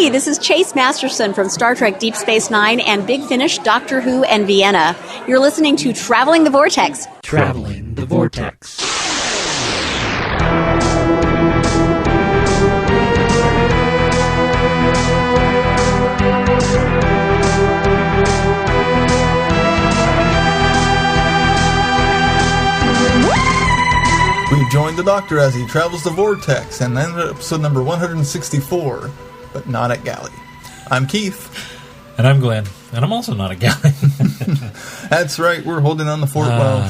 Hey, this is Chase Masterson from Star Trek Deep Space Nine and Big Finish, Doctor Who, and Vienna. You're listening to Traveling the Vortex. Traveling the Vortex. We join the Doctor as he travels the Vortex and then episode number 164, but not at Galley. I'm Keith. And I'm Glenn. And I'm also not at Galley. That's right, we're holding on the fort while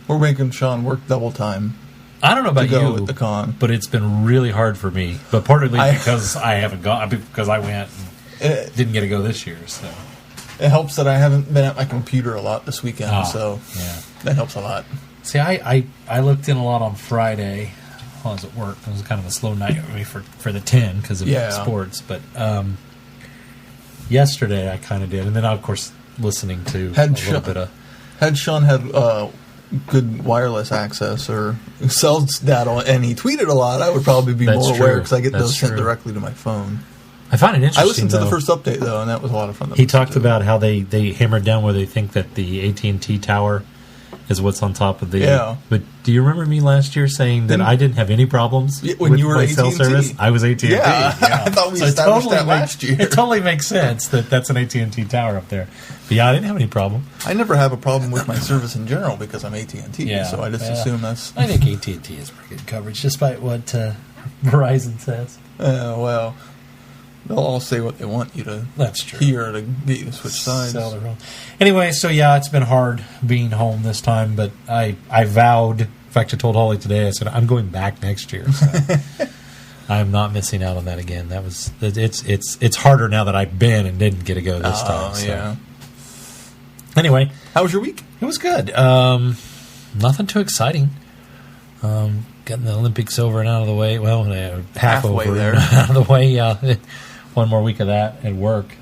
we're making Sean work double time. I don't know about you, at the con. But it's been really hard for me. But partly because I haven't gone, because I went and didn't get to go this year. So it helps that I haven't been at my computer a lot this weekend, so yeah. That helps a lot. See, I looked in a lot on Friday while I was at work. It was kind of a slow night for me for the 10 because of sports. But yesterday I kind of did. And then, of course, listening to a little bit of... Had Sean had good wireless access or cell data and he tweeted a lot, I would probably be more aware because I get those sent directly to my phone. I find it interesting, I listened to the first update, though, and that was a lot of fun. He talked about how they hammered down where they think that the AT&T tower is what's on top of the... Yeah. But do you remember me last year saying that I didn't have any problems when you were my AT&T? Cell service? I was AT&T. Yeah. I thought we established that last year. It totally makes sense that that's an AT&T tower up there. But yeah, I didn't have any problem. I never have a problem with my service in general because I'm AT&T, so I just assume that's... I think AT&T has pretty good coverage, despite what Verizon says. Well... They'll all say what they want you to hear to get you to switch sides. Anyway, so yeah, it's been hard being home this time, but I vowed, in fact I told Holly today, I said, I'm going back next year. So I'm not missing out on that again. It's harder now that I've been and didn't get to go this time. So. Yeah. Anyway. How was your week? It was good. Nothing too exciting. Getting the Olympics over and out of the way. Well, halfway over and out of the way. Yeah. One more week of that at work.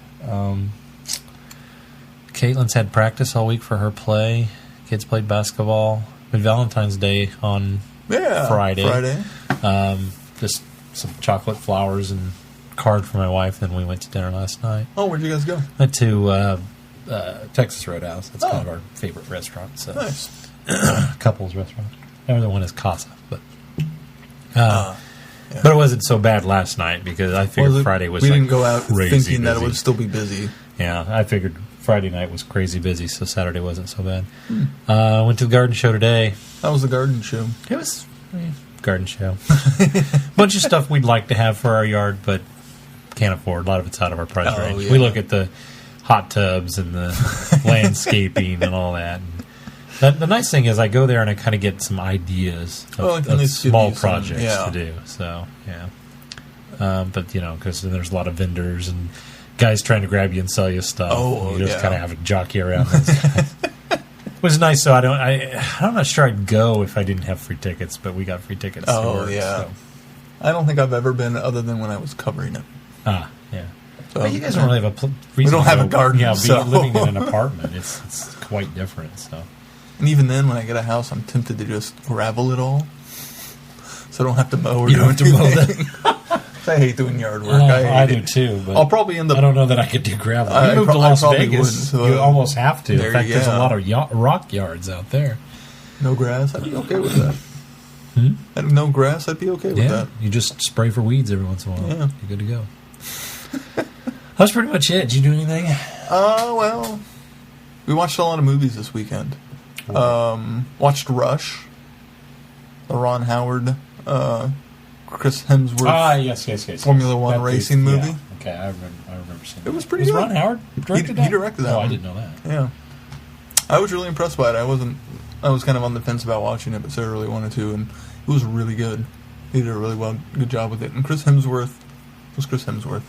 Caitlin's had practice all week for her play. Kids played basketball. Had Valentine's Day on Friday. Just some chocolate flowers and card for my wife. Then we went to dinner last night. Oh, where'd you guys go? Went to Texas Roadhouse. That's kind of our favorite restaurant. So. Nice. Couples restaurant. The other one is Casa, but but it wasn't so bad last night because I figured Friday was. We didn't go out thinking busy. That it would still be busy. Yeah, I figured Friday night was crazy busy, so Saturday wasn't so bad. Went to the garden show today. How was the garden show? It was garden show. Bunch of stuff we'd like to have for our yard, but can't afford. A lot of it's out of our price range. Yeah. We look at the hot tubs and the landscaping and all that. The nice thing is I go there and I kind of get some ideas of small projects to do. So, yeah. But, because there's a lot of vendors and guys trying to grab you and sell you stuff. You just kind of have a jockey around those guys. It was nice, so I'm not sure I'd go if I didn't have free tickets, but we got free tickets to work. So. I don't think I've ever been other than when I was covering it. Yeah. So, but you guys don't really have a reason. We don't have a garden. Yeah, living in an apartment, it's quite different, so... And even then, when I get a house, I'm tempted to just gravel it all, so I don't have to mow or you don't have to mow that. I hate doing yard work. I do too. But I'll probably end up. I don't know that I could do gravel. You moved to Las Vegas. So you almost have to. In fact, there's a lot of rock yards out there. No grass. I'd be okay with that. No grass. I'd be okay with that. You just spray for weeds every once in a while. Yeah. You're good to go. That's pretty much it. Did you do anything? Well, we watched a lot of movies this weekend. Watched Rush, the Ron Howard, Chris Hemsworth. Yes. Formula One racing movie. Yeah. Okay, I remember seeing that. It was pretty good. Ron Howard directed that? He directed that. I didn't know that. Yeah. I was really impressed by it. I was kind of on the fence about watching it, but Sarah really wanted to, and it was really good. He did a really good job with it. And Chris Hemsworth was Chris Hemsworth.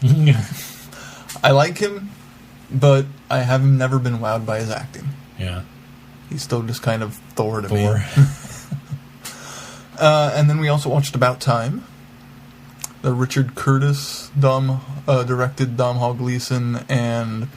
I like him, but I have never been wowed by his acting. Yeah. He's still just kind of Thor to me. And then we also watched About Time, the Richard Curtis directed Domhnall Gleeson and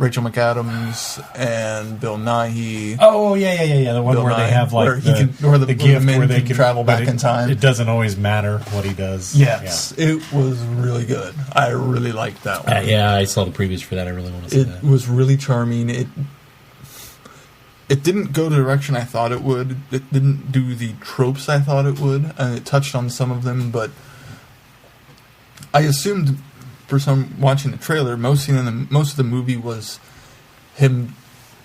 Rachel McAdams and Bill Nighy. Oh, yeah. The one Bill where Nye, they have like where the gift men where they can travel back in time. It doesn't always matter what he does. Yes, it was really good. I really liked that one. Yeah, I saw the previews for that. I really want to see that. It was really charming. It didn't go the direction I thought it would. It didn't do the tropes I thought it would, and it touched on some of them, but I assumed for some watching the trailer, most of the movie was him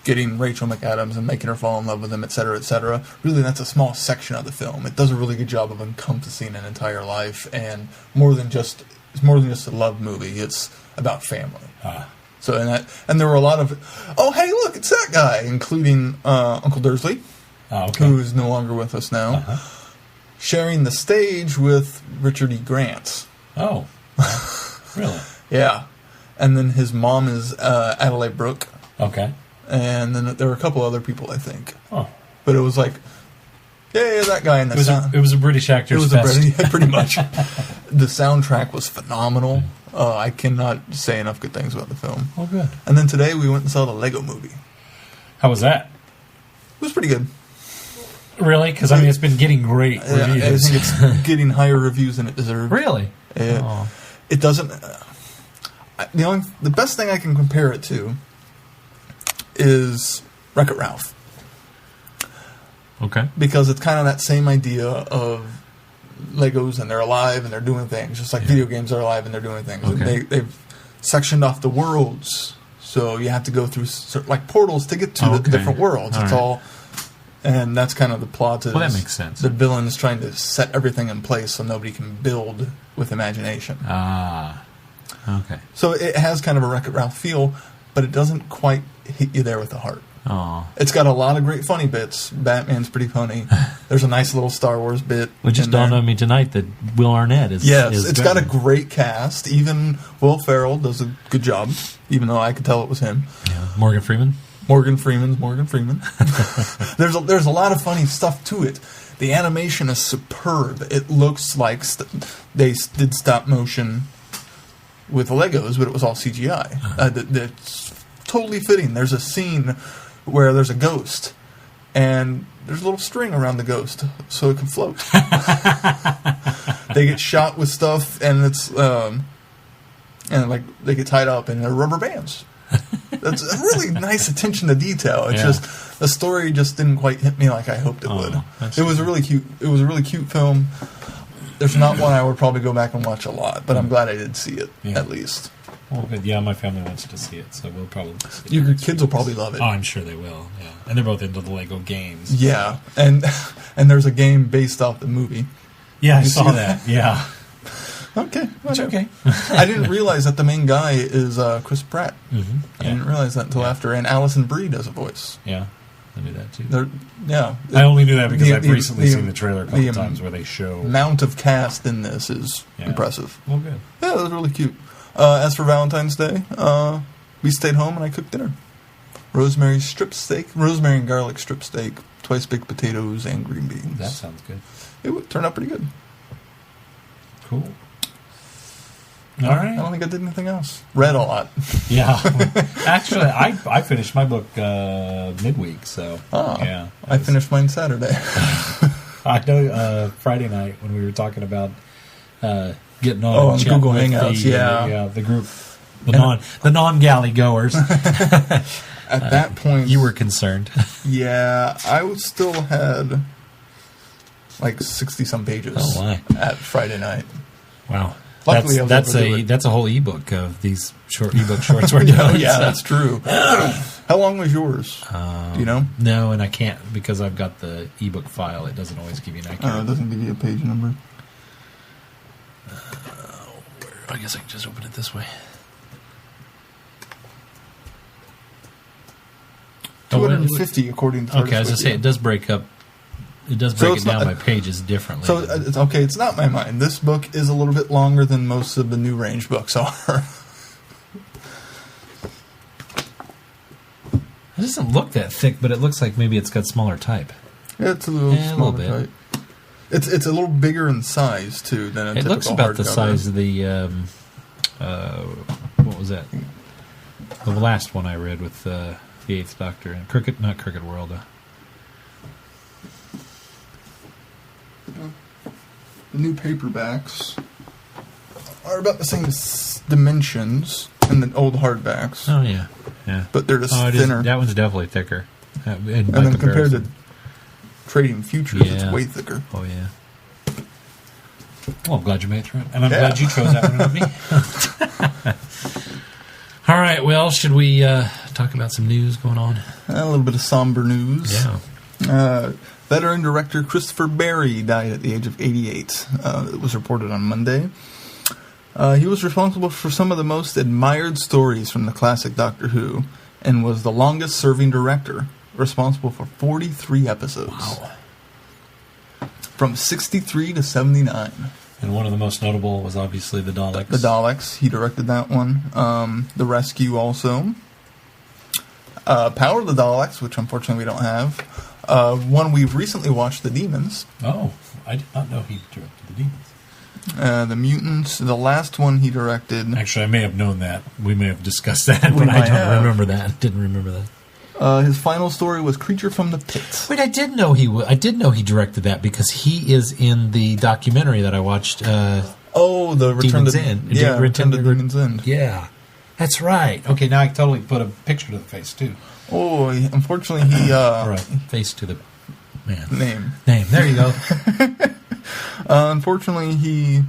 getting Rachel McAdams and making her fall in love with him, etc., etc. Really, that's a small section of the film. It does a really good job of encompassing an entire life, and it's more than just a love movie. It's about family. So and there were a lot of, oh hey look, it's that guy, including Uncle Dursley, who is no longer with us now, sharing the stage with Richard E. Grant. Oh, really? Yeah, and then his mom is Adelaide Brooke. Okay. And then there were a couple other people, I think. Oh. But it was like, yeah, that guy in the It was a British actor's best. Pretty much. The soundtrack was phenomenal. I cannot say enough good things about the film. Oh, good. And then today we went and saw the Lego Movie. How was that? It was pretty good. Really? Because, I mean, it's been getting great reviews. I think it's getting higher reviews than it deserved. Really? It doesn't... the best thing I can compare it to is Wreck-It Ralph. Okay. Because it's kind of that same idea of Legos and they're alive and they're doing things, just like video games are alive and they're doing things. Okay. And they've sectioned off the worlds, so you have to go through like portals to get to the different worlds. It's all, and that's kind of the plot. Well, that makes sense. The villain is trying to set everything in place so nobody can build with imagination. Okay. So it has kind of a Wreck-It Ralph feel, but it doesn't quite hit you there with the heart. Oh. It's got a lot of great funny bits. Batman's pretty funny. There's a nice little Star Wars bit. It just dawned on me tonight that Will Arnett is... Yes, it's got a great cast. Even Will Ferrell does a good job, even though I could tell it was him. Yeah. Morgan Freeman? Morgan Freeman. There's a lot of funny stuff to it. The animation is superb. It looks like they did stop motion with Legos, but it was all CGI. That's totally fitting. There's a scene where there's a ghost, and there's a little string around the ghost so it can float. They get shot with stuff, and it's and like they get tied up, and they're rubber bands. That's a really nice attention to detail. It's just the story just didn't quite hit me like I hoped it would. It was a really cute film. There's not one I would probably go back and watch a lot, but I'm glad I did see it at least. Well, good. Yeah, my family wants to see it, so we'll probably see it. Your kids will probably love it. Oh, I'm sure they will, yeah. And they're both into the Lego games. Yeah, and there's a game based off the movie. Yeah, I saw that, yeah. Okay. It's okay. I didn't realize that the main guy is Chris Pratt. Mm-hmm. I didn't realize that until after, and Alison Brie does a voice. Yeah, I knew that too. I only knew that because I've recently seen the trailer a couple times where they show... The amount of cast in this is impressive. Well, good. Yeah, it was really cute. As for Valentine's Day, we stayed home and I cooked dinner. Rosemary and garlic strip steak, twice baked potatoes, and green beans. That sounds good. It turned out pretty good. Cool. All right. I don't think I did anything else. Read a lot. Yeah. Actually, I finished my book midweek, so yeah. I finished mine Saturday. I know Friday night when we were talking about getting on Google Hangouts, the group, the non-galley goers. At that point, you were concerned. Yeah, I still had like 60-some pages. Oh, why? At Friday night. Wow. Luckily, that's a whole ebook of these ebook shorts we're doing. Yeah, that's true. How long was yours? Do you know? No, and I can't because I've got the ebook file. It doesn't always give you an accurate. It doesn't give you a page number. I guess I can just open it this way. 250 according to. Okay, I was going to say it does break up. It does break it down by pages differently. So it's okay. It's not my mind. This book is a little bit longer than most of the New Range books are. It doesn't look that thick, but it looks like maybe it's got smaller type. Yeah, it's a little smaller type. It's a little bigger in size too than a typical hardcover. It looks about the size of the what was that? The last one I read with the Eighth Doctor and not Cricket World. The new paperbacks are about the same dimensions in the old hardbacks. Oh, yeah. But they're just thinner. That one's definitely thicker. And then compared to Trading Futures, it's way thicker. Oh, yeah. Well, I'm glad you made it through it. And I'm glad you chose that one, not me. All right, well, should we talk about some news going on? A little bit of somber news. Yeah. Veteran director Christopher Barry died at the age of 88. It was reported on Monday. He was responsible for some of the most admired stories from the classic Doctor Who and was the longest-serving director, responsible for 43 episodes. Wow. From 63 to 79. And one of the most notable was obviously the Daleks. The Daleks. He directed that one. The Rescue also. Power of the Daleks, which unfortunately we don't have. One we've recently watched, The Demons. Oh, I did not know he directed The Demons. The Mutants. The last one he directed. Actually, I may have known that. We may have discussed that, but I don't remember that. Didn't remember that. His final story was Creature from the Pit. Wait, I did know he directed that because he is in the documentary that I watched. The Return Demon's to End. Yeah, Return to Demon's End. Yeah, that's right. Okay, now I can totally put a picture to the face too. Oh, unfortunately he right, face to the name. There you go. Unfortunately, he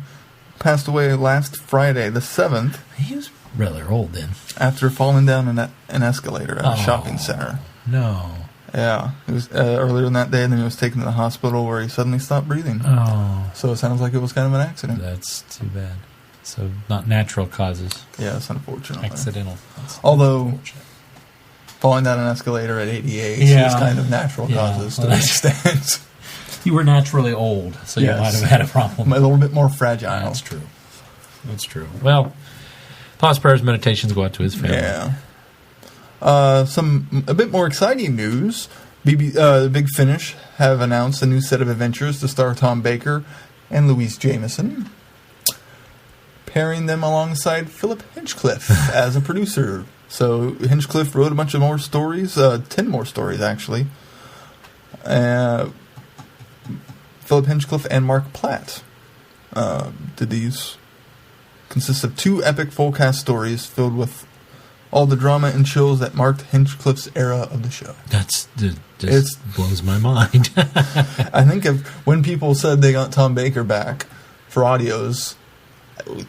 passed away last Friday, the 7th. He was rather old then. After falling down an escalator at a shopping center. No. Yeah. It was earlier in that day, and then he was taken to the hospital where he suddenly stopped breathing. Oh. So it sounds like it was kind of an accident. That's too bad. So not natural causes. Yeah, it's unfortunate. Accidental. Although, falling down an escalator at 88 is kind of natural causes to an extent. You were naturally old, so you might have had a problem. A little bit more fragile. That's true. That's true. Well, thoughts, prayers, meditations go out to his family. Yeah. A bit more exciting news. Big Finish have announced a new set of adventures to star Tom Baker and Louise Jameson, pairing them alongside Philip Hinchcliffe as a producer. So Hinchcliffe wrote a bunch of more stories, 10 more stories actually. Philip Hinchcliffe and Mark Platt did these. Consists of 2 epic full-cast stories filled with all the drama and chills that marked Hinchcliffe's era of the show. It blows my mind. I think when people said they got Tom Baker back for audios,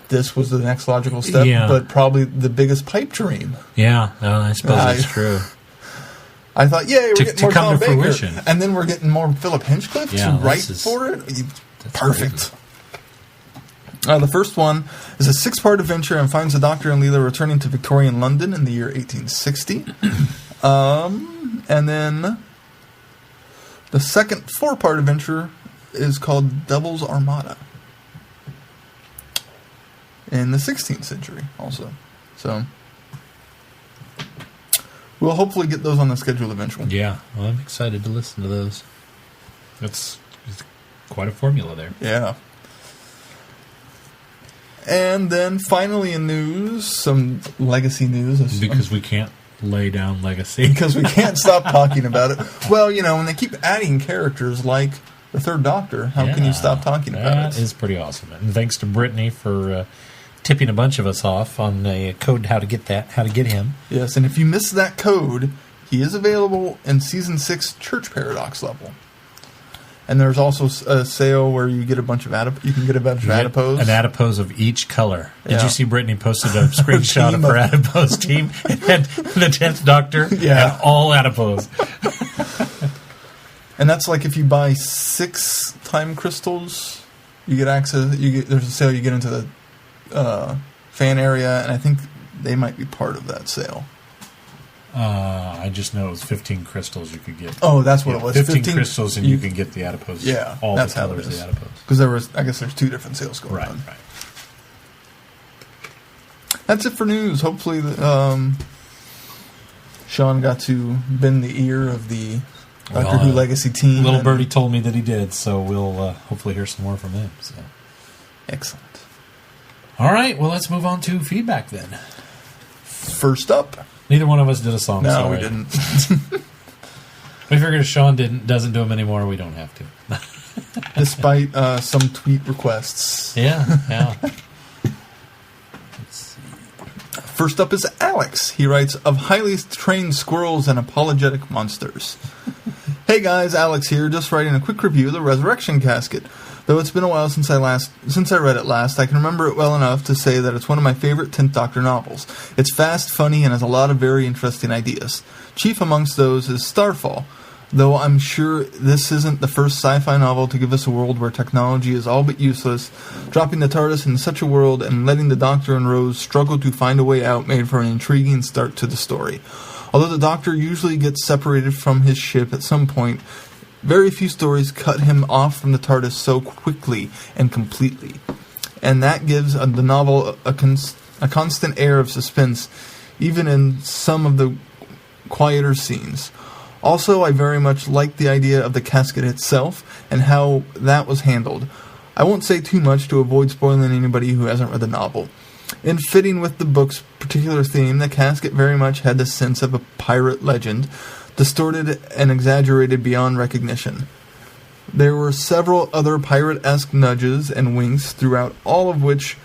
this was the next logical step, but probably the biggest pipe dream. Yeah, I suppose that's true. I thought, we're getting more Tom Baker. Fruition. And then we're getting more Philip Hinchcliffe to write for it. Perfect. The first one is a 6-part adventure and finds the Doctor and Leela returning to Victorian London in the year 1860. And then the second 4-part adventure is called Devil's Armada in the 16th century also. So we'll hopefully get those on the schedule eventually. Yeah, well, I'm excited to listen to those. It's quite a formula there. Yeah. And then finally in news, some legacy news. Because we can't lay down legacy. Because we can't stop talking about it. Well, when they keep adding characters like the Third Doctor, how can you stop talking about it? That is pretty awesome. And thanks to Brittany for tipping a bunch of us off on a code how to get him. Yes, and if you missed that code, he is available in Season 6 Church Paradox level. And there's also a sale where you get a bunch of adipose. An adipose of each color. Did you see Brittany posted a screenshot of her adipose team? And the 10th Doctor and all adipose. And that's like if you buy 6 time crystals, you get access. There's a sale. You get into the fan area, and I think they might be part of that sale. I just know it was 15 crystals you could get. Oh, that's what it was. 15 crystals, and you can get the adipose. Yeah, all that's the colors how it is. of the adipose. Because I guess there's 2 different sales going on. Right. That's it for news. Hopefully, Sean got to bend the ear of the Doctor Who Legacy team. Little birdie told me that he did, so we'll hopefully hear some more from him. So. Excellent. All right, well, let's move on to feedback then. First up. Neither one of us did a song. No, sorry. we didn't. We figured if Sean doesn't do them anymore, we don't have to. Despite some tweet requests. Yeah. First up is Alex. He writes, of highly trained squirrels and apologetic monsters. Hey guys, Alex here, just writing a quick review of the Resurrection Casket. Though it's been a while since I read it last, I can remember it well enough to say that it's one of my favorite 10th Doctor novels. It's fast, funny, and has a lot of very interesting ideas. Chief amongst those is Starfall, though I'm sure this isn't the first sci-fi novel to give us a world where technology is all but useless. Dropping the TARDIS in such a world and letting the Doctor and Rose struggle to find a way out made for an intriguing start to the story. Although the Doctor usually gets separated from his ship at some point, very few stories cut him off from the TARDIS so quickly and completely. And that gives the novel a constant air of suspense, even in some of the quieter scenes. Also, I very much like the idea of the casket itself and how that was handled. I won't say too much to avoid spoiling anybody who hasn't read the novel. In fitting with the book's particular theme, the casket very much had the sense of a pirate legend, distorted and exaggerated beyond recognition. There were several other pirate-esque nudges and winks throughout, all of which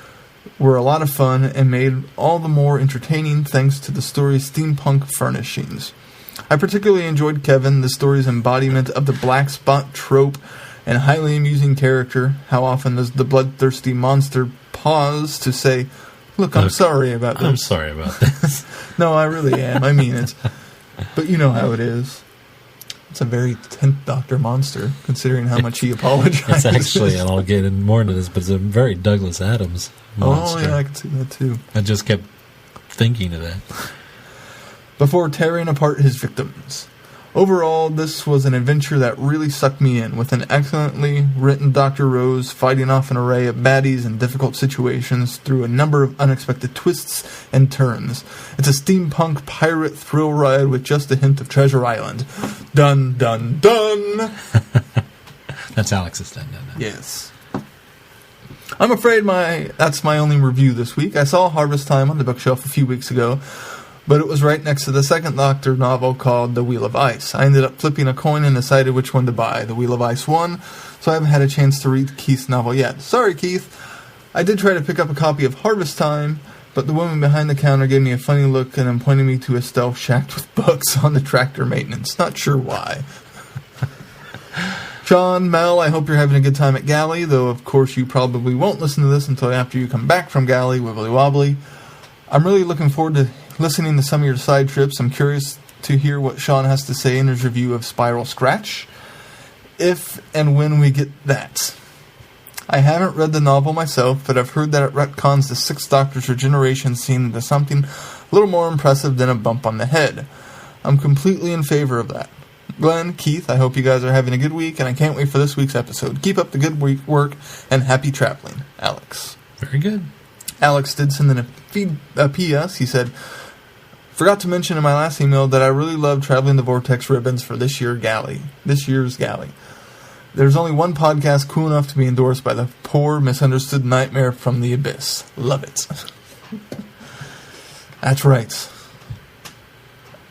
were a lot of fun and made all the more entertaining thanks to the story's steampunk furnishings. I particularly enjoyed Kevin, the story's embodiment of the black spot trope and highly amusing character. How often does the bloodthirsty monster pause to say, Look, I'm sorry about this. I'm sorry about this. No, I really am. I mean it. But you know how it is. It's a very 10th Doctor monster, considering how much he apologizes. It's actually, and I'll get in more into this, but it's a very Douglas Adams monster. Oh, yeah, I can see that too. I just kept thinking of that. Before tearing apart his victims. Overall, this was an adventure that really sucked me in, with an excellently written Dr. Rose fighting off an array of baddies in difficult situations through a number of unexpected twists and turns. It's a steampunk pirate thrill ride with just a hint of Treasure Island. Dun, dun, dun! That's Alex's dun, dun, dun. Yes. I'm afraid that's my only review this week. I saw Harvest Time on the bookshelf a few weeks ago, but it was right next to the second Doctor novel called The Wheel of Ice. I ended up flipping a coin and decided which one to buy. The Wheel of Ice won, so I haven't had a chance to read Keith's novel yet. Sorry, Keith. I did try to pick up a copy of Harvest Time, but the woman behind the counter gave me a funny look and then pointed me to a stealth shack with books on the tractor maintenance. Not sure why. Sean, Mel, I hope you're having a good time at Galley, though of course you probably won't listen to this until after you come back from Galley, wibbly wobbly. I'm really looking forward to listening to some of your side trips. I'm curious to hear what Sean has to say in his review of Spiral Scratch, if and when we get that. I haven't read the novel myself, but I've heard that it retcons the Sixth Doctor's regeneration scene into something a little more impressive than a bump on the head. I'm completely in favor of that. Glenn, Keith, I hope you guys are having a good week, and I can't wait for this week's episode. Keep up the good work, and happy traveling. Alex. Very good. Alex did send in a PS. He said, forgot to mention in my last email that I really love traveling the Vortex ribbons for this year's Galley. There's only one podcast cool enough to be endorsed by the poor, misunderstood nightmare from the abyss. Love it. That's right.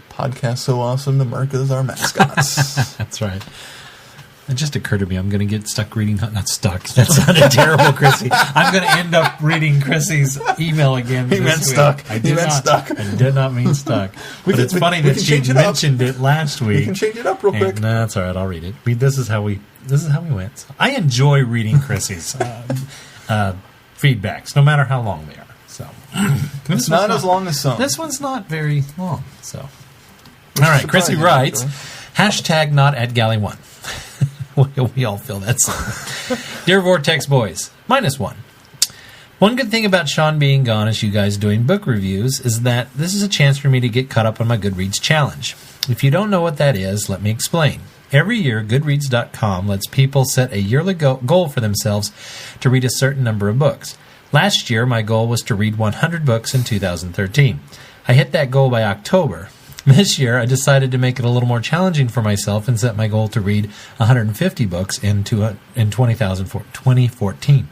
Podcast so awesome, the Mercas are mascots. That's right. It just occurred to me, I'm going to get stuck reading... Not stuck. That sounded terrible, Chrissy. I'm going to end up reading Chrissy's email again. He meant stuck. I did not mean stuck. But it's funny that she mentioned it last week. We can change it up real quick. No, that's all right. I'll read it. This is how we went. So I enjoy reading Chrissy's feedbacks, no matter how long they are. So it's not as long as some. This one's not very long. So, all right. Chrissy writes, hashtag not at Galley 1. We all feel that song. Dear Vortex boys, -1. One good thing about Sean being gone as you guys doing book reviews is that this is a chance for me to get caught up on my Goodreads challenge. If you don't know what that is, let me explain. Every year, Goodreads.com lets people set a yearly goal for themselves to read a certain number of books. Last year, my goal was to read 100 books in 2013. I hit that goal by October. This year, I decided to make it a little more challenging for myself and set my goal to read 150 books in 2014.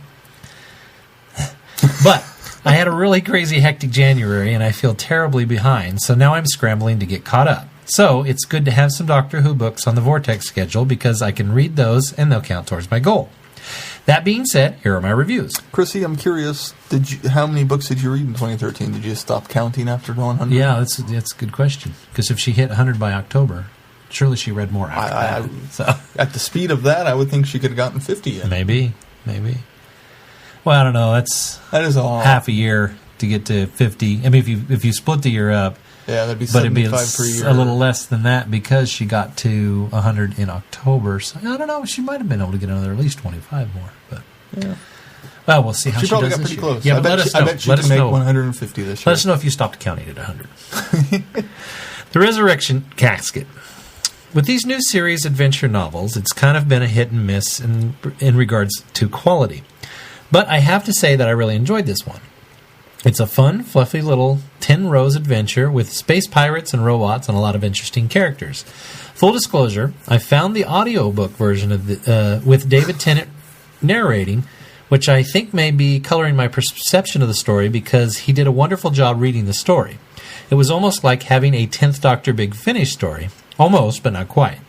But I had a really crazy hectic January, and I feel terribly behind, so now I'm scrambling to get caught up. So it's good to have some Doctor Who books on the Vortex schedule because I can read those and they'll count towards my goal. That being said, here are my reviews. Chrissy, I'm curious, how many books did you read in 2013? Did you stop counting after 100? Yeah, that's a good question. Because if she hit 100 by October, surely she read more after that. So. At the speed of that, I would think she could have gotten 50 in. Maybe. Well, I don't know. That is half a year to get to 50. I mean, if you split the year up, yeah, that'd be 75 per year. A little less than that because she got to 100 in October. So I don't know. She might have been able to get another at least 25 more. But yeah. Well, we'll see how she does. She probably got pretty close. Yeah, I bet she can make 150 this year. Let us know if you stopped counting at 100. The Resurrection Casket. With these new series adventure novels, it's kind of been a hit and miss in regards to quality. But I have to say that I really enjoyed this one. It's a fun, fluffy little 10-rose adventure with space pirates and robots and a lot of interesting characters. Full disclosure, I found the audiobook version of with David Tennant narrating, which I think may be coloring my perception of the story because he did a wonderful job reading the story. It was almost like having a 10th Doctor Big Finish story. Almost, but not quite.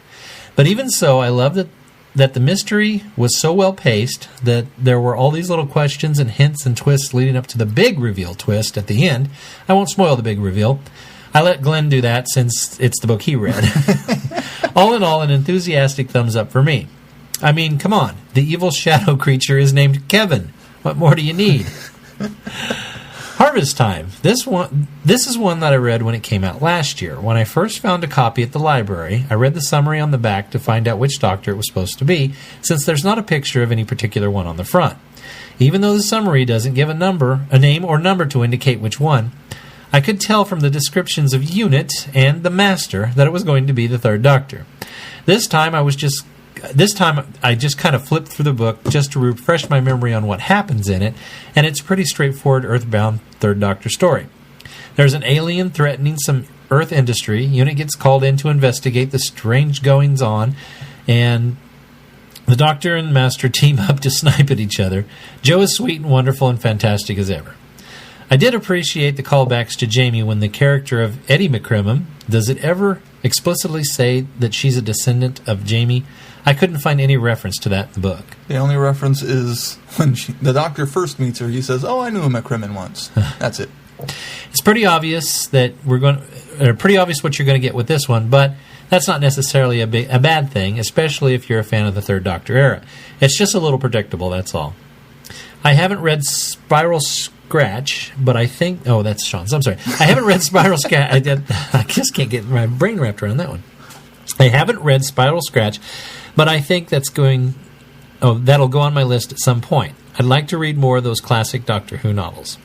But even so, I love that the mystery was so well paced that there were all these little questions and hints and twists leading up to the big reveal twist at the end. I won't spoil the big reveal. I let Glenn do that since it's the book he read. All in all, an enthusiastic thumbs up for me. I mean, come on. The evil shadow creature is named Kevin. What more do you need? Harvest Time. This is one that I read when it came out last year. When I first found a copy at the library, I read the summary on the back to find out which Doctor it was supposed to be, since there's not a picture of any particular one on the front. Even though the summary doesn't give a name or number to indicate which one, I could tell from the descriptions of Unit and the Master that it was going to be the Third Doctor. This time I just kind of flipped through the book just to refresh my memory on what happens in it, and it's a pretty straightforward Earthbound Third Doctor story. There's an alien threatening some Earth industry. Unit gets called in to investigate the strange goings-on, and the Doctor and Master team up to snipe at each other. Joe is sweet and wonderful and fantastic as ever. I did appreciate the callbacks to Jamie when the character of Eddie McCrimmon, does it ever explicitly say that she's a descendant of Jamie? I couldn't find any reference to that in the book. The only reference is when the Doctor first meets her, he says, "Oh, I knew a McCrimmon once." That's it. It's pretty obvious what you're going to get with this one, but that's not necessarily a bad thing, especially if you're a fan of the Third Doctor era. It's just a little predictable, that's all. I haven't read Spiral Scratch, but I think... Oh, that's Sean's. I'm sorry. I haven't read Spiral Scratch. I just can't get my brain wrapped around that one. I haven't read Spiral Scratch, but I think that'll go on my list at some point. I'd like to read more of those classic Doctor novels.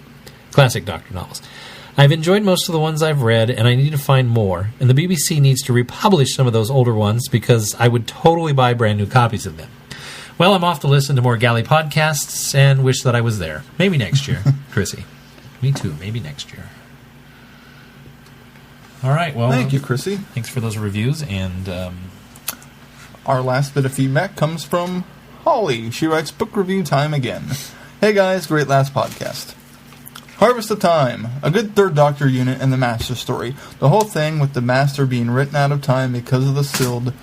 I've enjoyed most of the ones I've read, and I need to find more, and the BBC needs to republish some of those older ones because I would totally buy brand new copies of them. Well, I'm off to listen to more Galley podcasts and wish that I was there. Maybe next year, Chrissy. Me too, maybe next year. All right, well... Thank you, Chrissy. Thanks for those reviews, and... Our last bit of feedback comes from Holly. She writes, "Book review time again. Hey guys, great last podcast. Harvest of Time. A good Third Doctor unit and the Master story. The whole thing with the Master being written out of time because of the Sild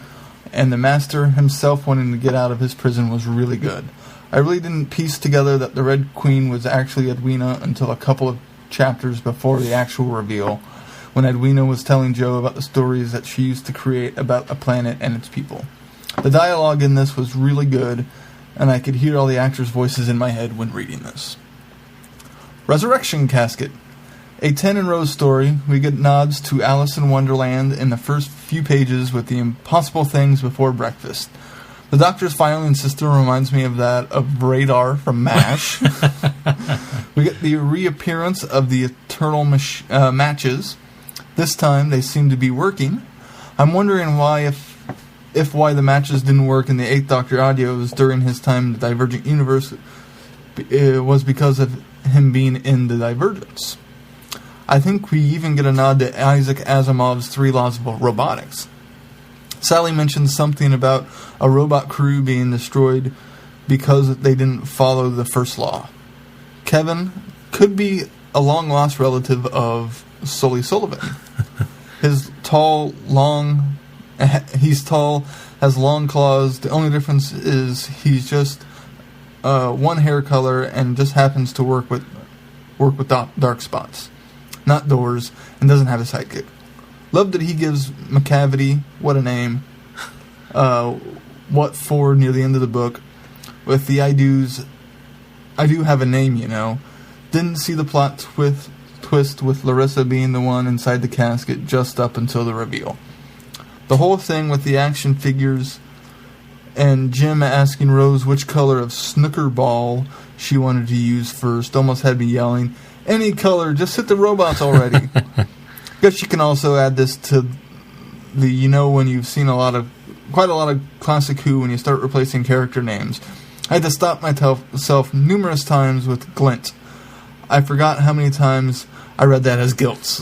and the Master himself wanting to get out of his prison was really good. I really didn't piece together that the Red Queen was actually Edwina until a couple of chapters before the actual reveal, when Edwina was telling Joe about the stories that she used to create about a planet and its people. The dialogue in this was really good, and I could hear all the actors' voices in my head when reading this. Resurrection Casket. A 10-in-row story. We get nods to Alice in Wonderland in the first few pages with the impossible things before breakfast. The Doctor's filing system reminds me of that of Radar from MASH. We get the reappearance of the Eternal Matches. This time they seem to be working. I'm wondering why why the matches didn't work in the 8th Doctor audios during his time in the Divergent Universe was because of him being in the Divergence. I think we even get a nod to Isaac Asimov's 3 Laws of Robotics. Sally mentioned something about a robot crew being destroyed because they didn't follow the first law. Kevin could be a long-lost relative of Sully Sullivan. He's tall, has long claws. The only difference is he's just one hair color and just happens to work with dark spots, not doors, and doesn't have a sidekick. Love that he gives McCavity, what a name, what for near the end of the book, with the I do have a name, you know. Didn't see the plot twist with Larissa being the one inside the casket just up until the reveal. The whole thing with the action figures and Jim asking Rose which color of snooker ball she wanted to use first almost had me yelling, any color, just hit the robots already. Guess you can also add this to the, when you've seen quite a lot of classic Who when you start replacing character names. I had to stop myself numerous times with Glint. I forgot how many times I read that as Giltz.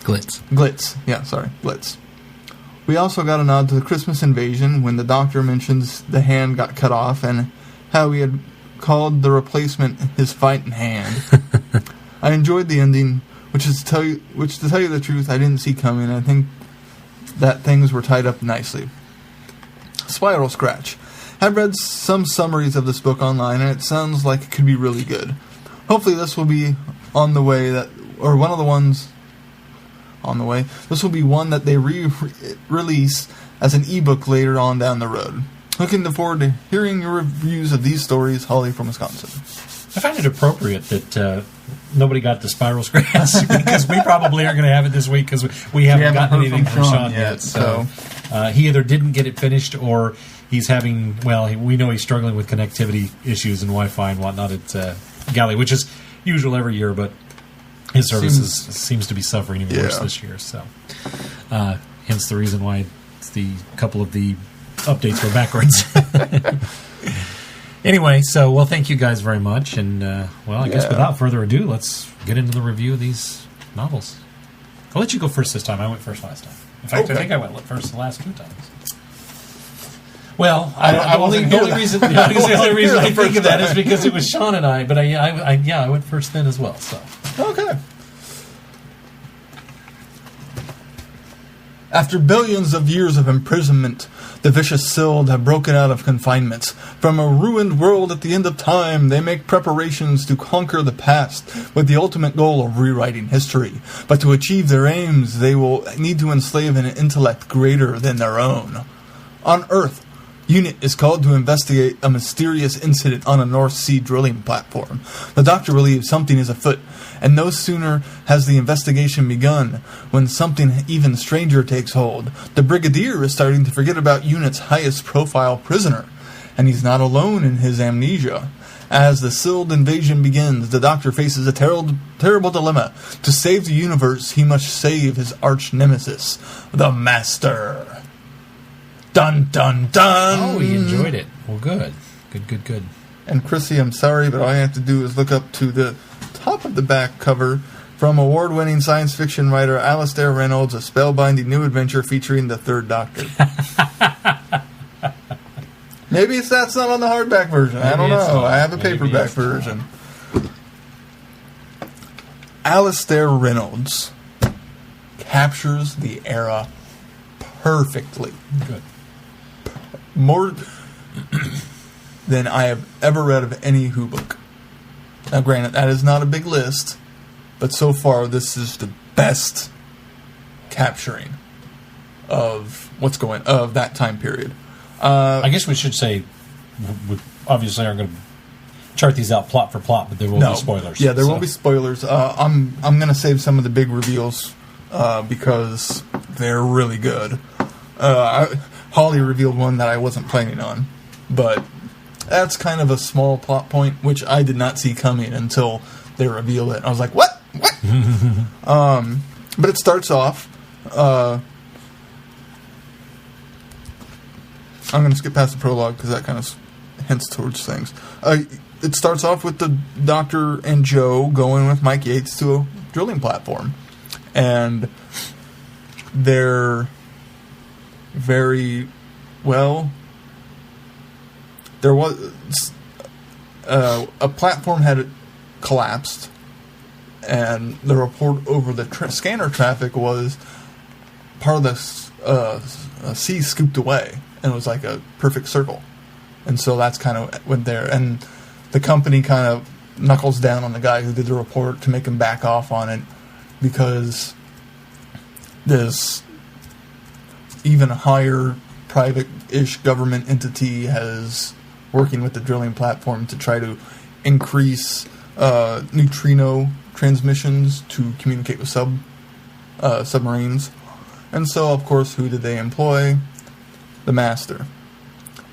Glitz. Yeah, sorry. Glitz. We also got a nod to the Christmas Invasion when the Doctor mentions the hand got cut off and how he had called the replacement his fighting hand. I enjoyed the ending, which to tell you the truth, I didn't see coming. I think that things were tied up nicely. Spiral Scratch. I've read some summaries of this book online, and it sounds like it could be really good. Hopefully this will be on the way this will be one that they release as an ebook later on down the road. Looking forward to hearing your reviews of these stories, Holly from Wisconsin. I find it appropriate that nobody got the Spiral Scratch because we probably are going to have it this week because we haven't gotten anything from Sean yet. So he either didn't get it finished or he's having, we know he's struggling with connectivity issues and Wi-Fi and whatnot at Galley, which is usual every year, but his services seems to be suffering even worse this year. So, hence the reason why the couple of the updates were backwards. Anyway, so thank you guys very much, and I guess without further ado, let's get into the review of these novels. I'll let you go first this time. I went first last time. In fact, I think I went first the last 2 times. Well, the only reason I think of that is because it was Sean and I. But I went first then as well. So okay. After billions of years of imprisonment, the vicious Sild have broken out of confinement. From a ruined world at the end of time, they make preparations to conquer the past, with the ultimate goal of rewriting history. But to achieve their aims, they will need to enslave an intellect greater than their own. On Earth, Unit is called to investigate a mysterious incident on a North Sea drilling platform. The Doctor believes something is afoot, and no sooner has the investigation begun when something even stranger takes hold. The Brigadier is starting to forget about Unit's highest-profile prisoner, and he's not alone in his amnesia. As the Sild invasion begins, the Doctor faces a terrible dilemma. To save the universe, he must save his arch-nemesis, the Master. Dun, dun, dun! Oh, he enjoyed it. Well, good. Good. And Chrissy, I'm sorry, but all I have to do is look up to the top of the back cover from award-winning science fiction writer Alastair Reynolds, a spellbinding new adventure featuring the Third Doctor. Maybe that's not on the hardback version. I don't know. I have a paperback version. Alastair Reynolds captures the era perfectly. Good. More than I have ever read of any Who book. Now, granted, that is not a big list, but so far this is the best capturing of of that time period. I guess we should say we obviously aren't going to chart these out plot for plot, but there will be spoilers. Yeah, there will be spoilers. I'm going to save some of the big reveals because they're really good. Holly revealed one that I wasn't planning on, but that's kind of a small plot point which I did not see coming until they revealed it. I was like, what? But it starts off. I'm going to skip past the prologue because that kind of hints towards things. It starts off with the Doctor and Joe going with Mike Yates to a drilling platform, and they're very well. There was a platform had collapsed and the report over the scanner traffic was part of the sea scooped away, and it was like a perfect circle. And so that's kind of went there. And the company kind of knuckles down on the guy who did the report to make him back off on it, because this even higher private-ish government entity has working with the drilling platform to try to increase neutrino transmissions to communicate with submarines. And so, of course, who did they employ? The Master.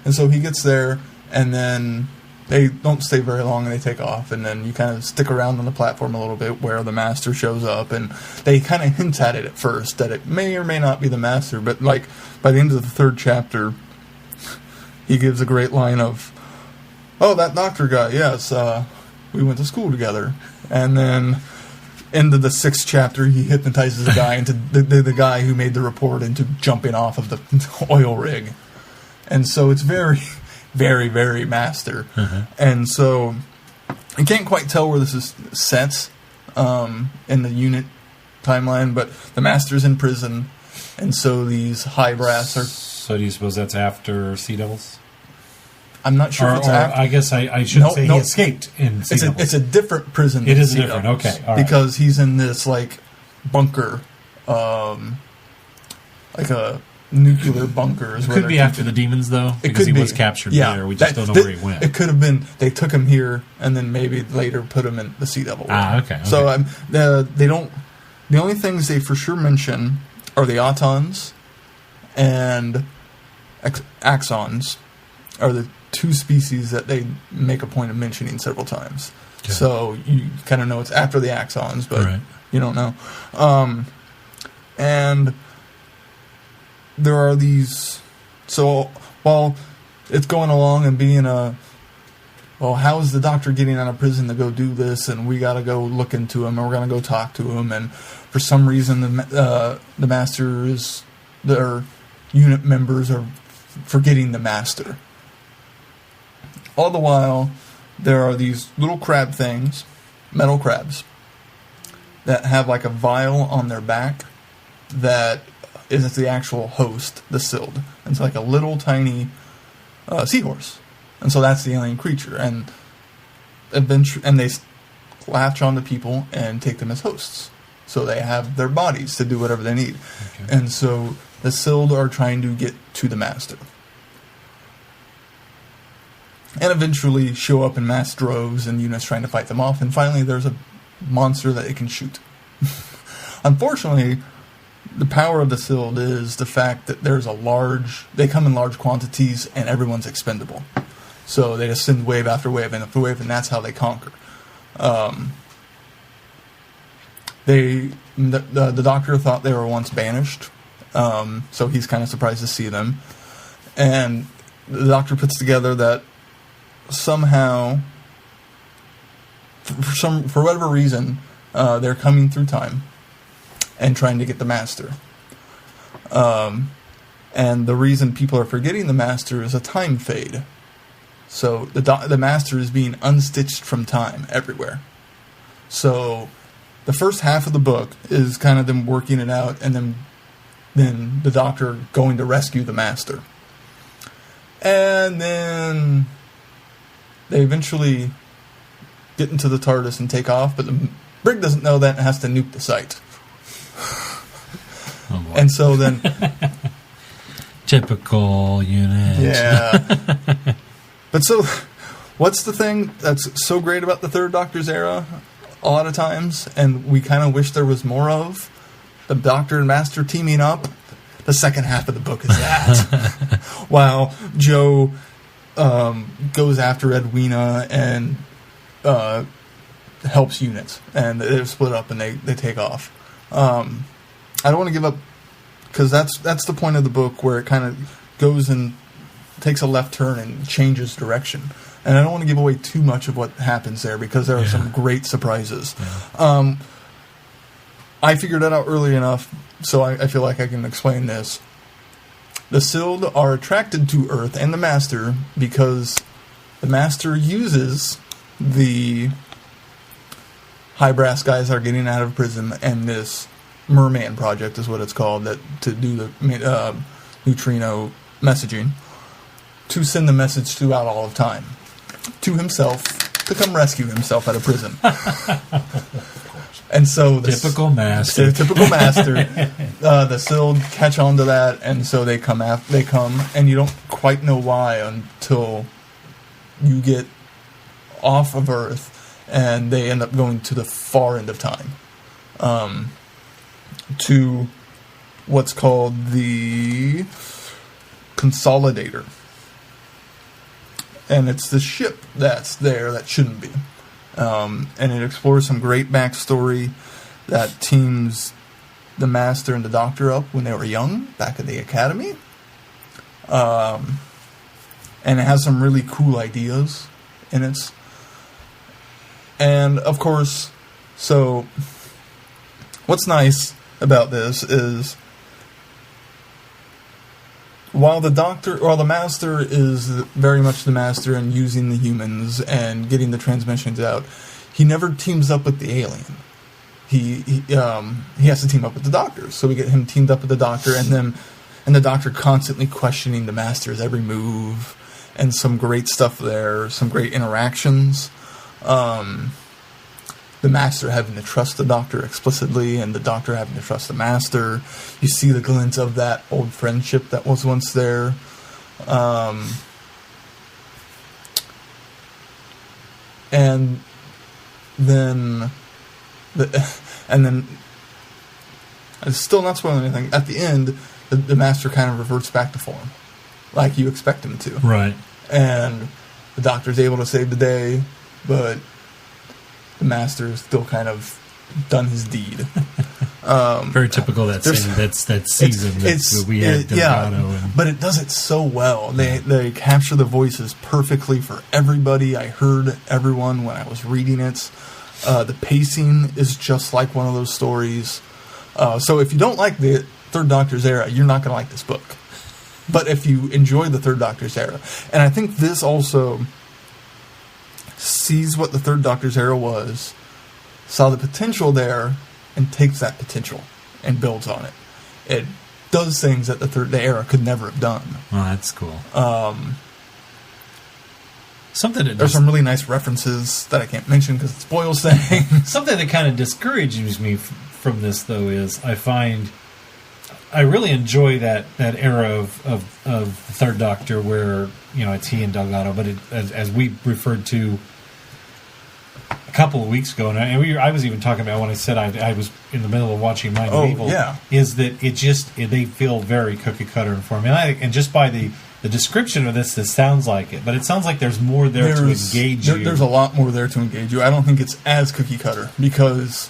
And so he gets there, and then they don't stay very long, and they take off, and then you kind of stick around on the platform a little bit where the Master shows up, and they kind of hint at it at first that it may or may not be the Master, but like by the end of the third chapter, he gives a great line of, "Oh, that doctor guy, yes, we went to school together." And then into the sixth chapter, he hypnotizes the guy into the guy who made the report into jumping off of the oil rig. And so it's very, very, very Master. Mm-hmm. And so I can't quite tell where this is set in the unit timeline, but the Master's in prison, and so these high brass are... So do you suppose that's after Sea Devils? I'm not sure if it's after... I guess I shouldn't say he escaped in Sea Devils. It's a different prison. It is different, okay. All right. Because he's in this, like, bunker, like a... nuclear bunkers. It could be after the demons, though, because he was captured there. We just don't know where he went. It could have been they took him here and then maybe later put him in the Sea Devil. Okay. So they don't. The only things they for sure mention are the Autons and Axons are the two species that they make a point of mentioning several times. Okay. So you kind of know it's after the Axons, but you don't know. And there are these... So, while it's going along and being how is the doctor getting out of prison to go do this, and we got to go look into him, and we're going to go talk to him, and for some reason the Masters, their unit members are forgetting the Master. All the while, there are these little crab things, metal crabs, that have like a vial on their back that isn't the actual host, the Sild. It's like a little tiny seahorse. And so that's the alien creature. And they latch on to people and take them as hosts. So they have their bodies to do whatever they need. Okay. And so the Sild are trying to get to the Master. And eventually show up in mass droves and units trying to fight them off. And finally there's a monster that it can shoot. Unfortunately, the power of the Sild is the fact that they come in large quantities and everyone's expendable. So they just send wave after wave after wave, and that's how they conquer. The Doctor thought they were once banished, so he's kind of surprised to see them. And the Doctor puts together that somehow, for whatever reason, they're coming through time and trying to get the Master. And the reason people are forgetting the Master is a time fade. So the Master is being unstitched from time everywhere. So the first half of the book is kind of them working it out, and then the Doctor going to rescue the Master. And then they eventually get into the TARDIS and take off, but the brig doesn't know that and has to nuke the site. Oh, and so then... Typical unit. Yeah. But so, what's the thing that's so great about the Third Doctor's era a lot of times, and we kind of wish there was more of? The Doctor and Master teaming up? The second half of the book is that. While Joe goes after Edwina and helps units, and they're split up and they take off. I don't want to give up, because that's the point of the book where it kind of goes and takes a left turn and changes direction. And I don't want to give away too much of what happens there, because there are some great surprises. Yeah. I figured that out early enough, so I feel like I can explain this. The Sild are attracted to Earth and the Master because the Master uses the high brass guys are getting out of prison, and this Merman project is what it's called, that to do the neutrino messaging, to send the message throughout all of time to himself, to come rescue himself out of prison. And so the typical master, the Sild catch on to that, and so they come, and you don't quite know why until you get off of Earth, and they end up going to the far end of time, to what's called the Consolidator, and it's the ship that's there that shouldn't be. And it explores some great backstory that teams the Master and the Doctor up when they were young, back at the Academy. And it has some really cool ideas in it. And, of course, so what's nice about this is while the Master is very much the Master and using the humans and getting the transmissions out, he never teams up with the alien. He has to team up with the Doctor. So we get him teamed up with the Doctor, and the Doctor constantly questioning the Master's every move, and some great stuff there, some great interactions. The Master having to trust the Doctor explicitly, and the Doctor having to trust the Master. You see the glint of that old friendship that was once there. And then I'm still not spoiling anything. At the end, the Master kind of reverts back to form, like you expect him to. Right. And the Doctor's able to save the day, but the Master's still kind of done his deed. Very typical that season that we had Delgado. But it does it so well. They capture the voices perfectly for everybody. I heard everyone when I was reading it. The pacing is just like one of those stories. So if you don't like the Third Doctor's era, you're not going to like this book. But if you enjoy the Third Doctor's era, and I think this also sees what the Third Doctor's era was, saw the potential there, and takes that potential and builds on it. It does things that the era could never have done. Oh, that's cool. There's some really nice references that I can't mention because it spoils things. Something that kind of discourages me from this, though, is I really enjoy that era of the Third Doctor where, it's he and Delgado, but as we referred to a couple of weeks ago, and I was even talking about when I said I was in the middle of watching Mind of Evil, is that they feel very cookie cutter and formulaic, and just by the description of this sounds like it, but it sounds like there's more there to engage you. There's a lot more there to engage you. I don't think it's as cookie cutter because,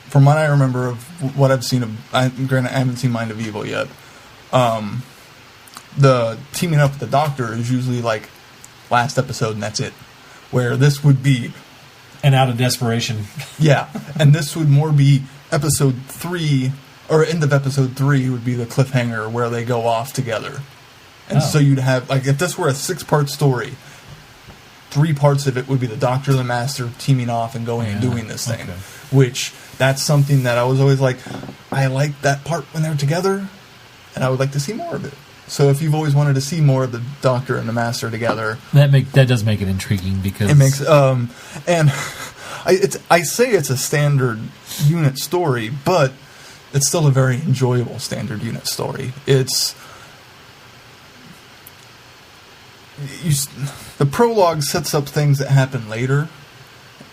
from what I remember of what I've seen granted I haven't seen Mind of Evil yet, the teaming up with the Doctor is usually like last episode and that's it. Where this would be and out of desperation. Yeah, and this would more be episode 3 or end of episode 3 would be the cliffhanger where they go off together. And so you'd have, like, if this were a 6-part story, 3 parts of it would be the Doctor and the Master teaming off and going and doing this thing. Okay. Which, that's something that I was always like, I like that part when they're together, and I would like to see more of it. So if you've always wanted to see more of the Doctor and the Master together, that does make it intriguing because it makes and I say it's a standard unit story, but it's still a very enjoyable standard unit story. The prologue sets up things that happen later,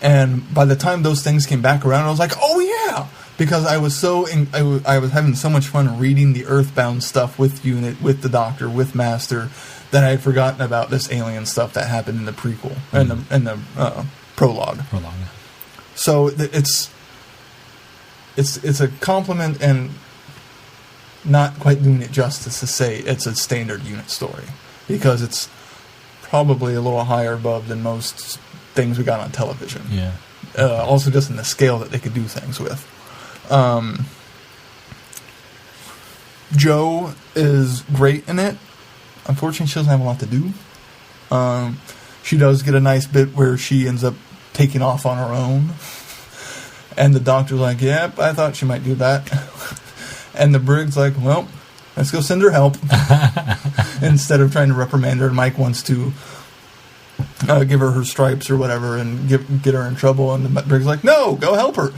and by the time those things came back around, I was like, "Oh yeah!" Because I was I was having so much fun reading the Earthbound stuff with Unit, with the Doctor, with Master, that I had forgotten about this alien stuff that happened in the prequel and the prologue. So it's a compliment and not quite doing it justice to say it's a standard unit story, because it's probably a little higher above than most things we got on television. Yeah. Also just in the scale that they could do things with. Jo is great in it. Unfortunately, she doesn't have a lot to do. She does get a nice bit where she ends up taking off on her own. And the doctor's like, yep, I thought she might do that. And the brig's like, well, let's go send her help. Instead of trying to reprimand her, Mike wants to give her stripes or whatever and get her in trouble. And the brig's like, no, go help her.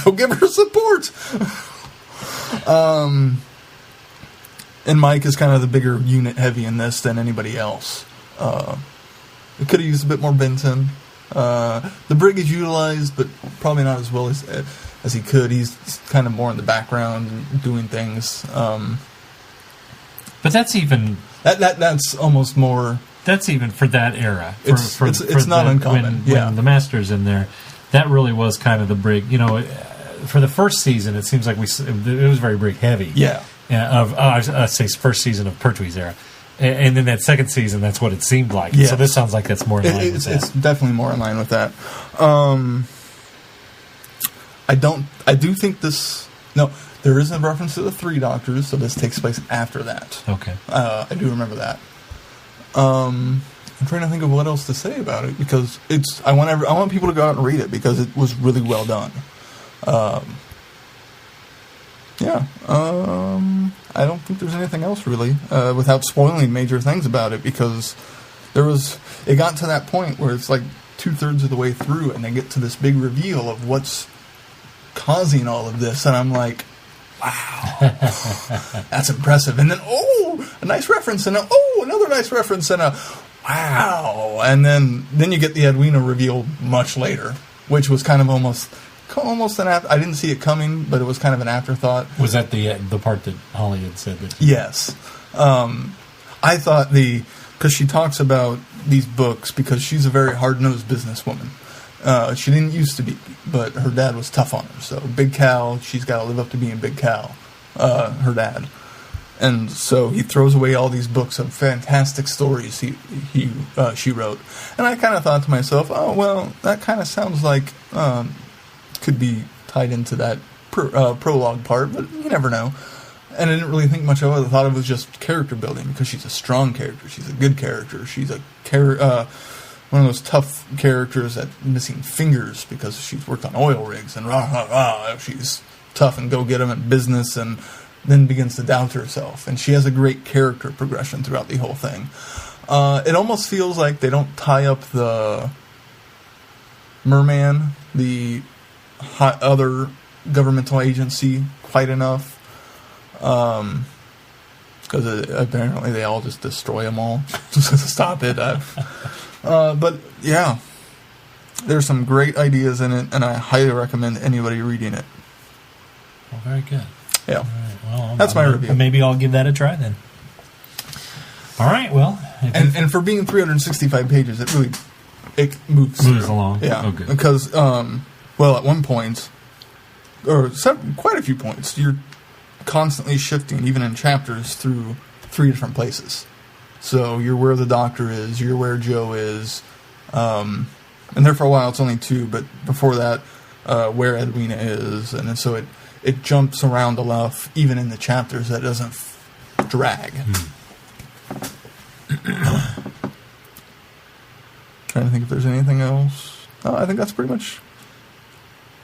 Go give her support. And Mike is kind of the bigger unit heavy in this than anybody else. It could have used a bit more Benton. The brig is utilized, but probably not as well as he could. He's kind of more in the background doing things. But that's even that's almost more. That's even for that era. It's not uncommon. When the Master's in there, that really was kind of the brig. You know, for the first season, it seems like it was very brig heavy. Yeah. I'd say first season of Pertwee's era. And then that second season, that's what it seemed like. Yeah. So this sounds like that's more in line with that. It's definitely more in line with that. I do think this... No, there is a reference to the Three Doctors, so this takes place after that. Okay. I do remember that. I'm trying to think of what else to say about it, because I want people to go out and read it, because it was really well done. I don't think there's anything else really, without spoiling major things about it, because it got to that point where it's like 2/3 of the way through and they get to this big reveal of what's causing all of this, and I'm like, wow, that's impressive. And then, a nice reference, and another nice reference, and a wow. And then you get the Edwina reveal much later, which was kind of almost an I didn't see it coming, but it was kind of an afterthought. Was that the part that Holly had said? Yes. I thought because she talks about these books, because she's a very hard-nosed businesswoman. She didn't used to be, but her dad was tough on her. So Big Cal, she's got to live up to being Big Cal, her dad. And so he throws away all these books of fantastic stories she wrote. And I kind of thought to myself, oh, well, that kind of sounds like... could be tied into that prologue part, but you never know. And I didn't really think much of it. I thought it was just character building, because she's a strong character. She's a good character. She's one of those tough characters that's missing fingers because she's worked on oil rigs, and she's tough and go get them in business, and then begins to doubt herself. And she has a great character progression throughout the whole thing. It almost feels like they don't tie up the Merman, the other governmental agency, quite enough, because apparently they all just destroy them all to stop it. But yeah, there's some great ideas in it, and I highly recommend anybody reading it. Well, very good. Yeah. All right, well, that's my review. Maybe I'll give that a try then. All right, well. And for being 365 pages, it moves along. Yeah. Oh, good. Because, at one point, or quite a few points, you're constantly shifting, even in chapters, through 3 different places. So you're where the Doctor is, you're where Joe is, and there for a while it's only 2, but before that, where Edwina is, and so it jumps around enough, even in the chapters, that it doesn't drag. Trying to think if there's anything else. I think that's pretty much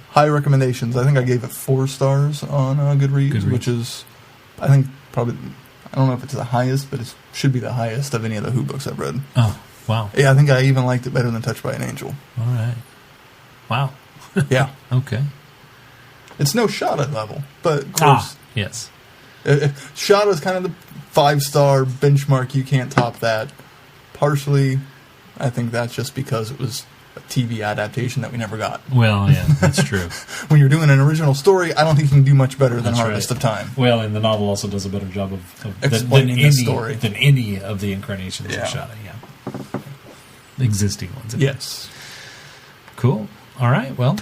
high recommendations. I think I gave it 4 stars on Goodreads, which is, I think, probably, I don't know if it's the highest, but it should be the highest of any of the Who books I've read. Oh, wow. Yeah, I think I even liked it better than Touched by an Angel. All right. Wow. Yeah. Okay. It's no Shada level, but of course. Yes. Shada is kind of the 5-star benchmark. You can't top that. Partially, I think that's just because it was a TV adaptation that we never got. Well, yeah, that's true. When you're doing an original story, I don't think you can do much better than Harvest of Time. Well, and the novel also does a better job of explaining the story than any of the incarnations of Shada. Yeah, the existing ones. Yes. Cool. All right. Well,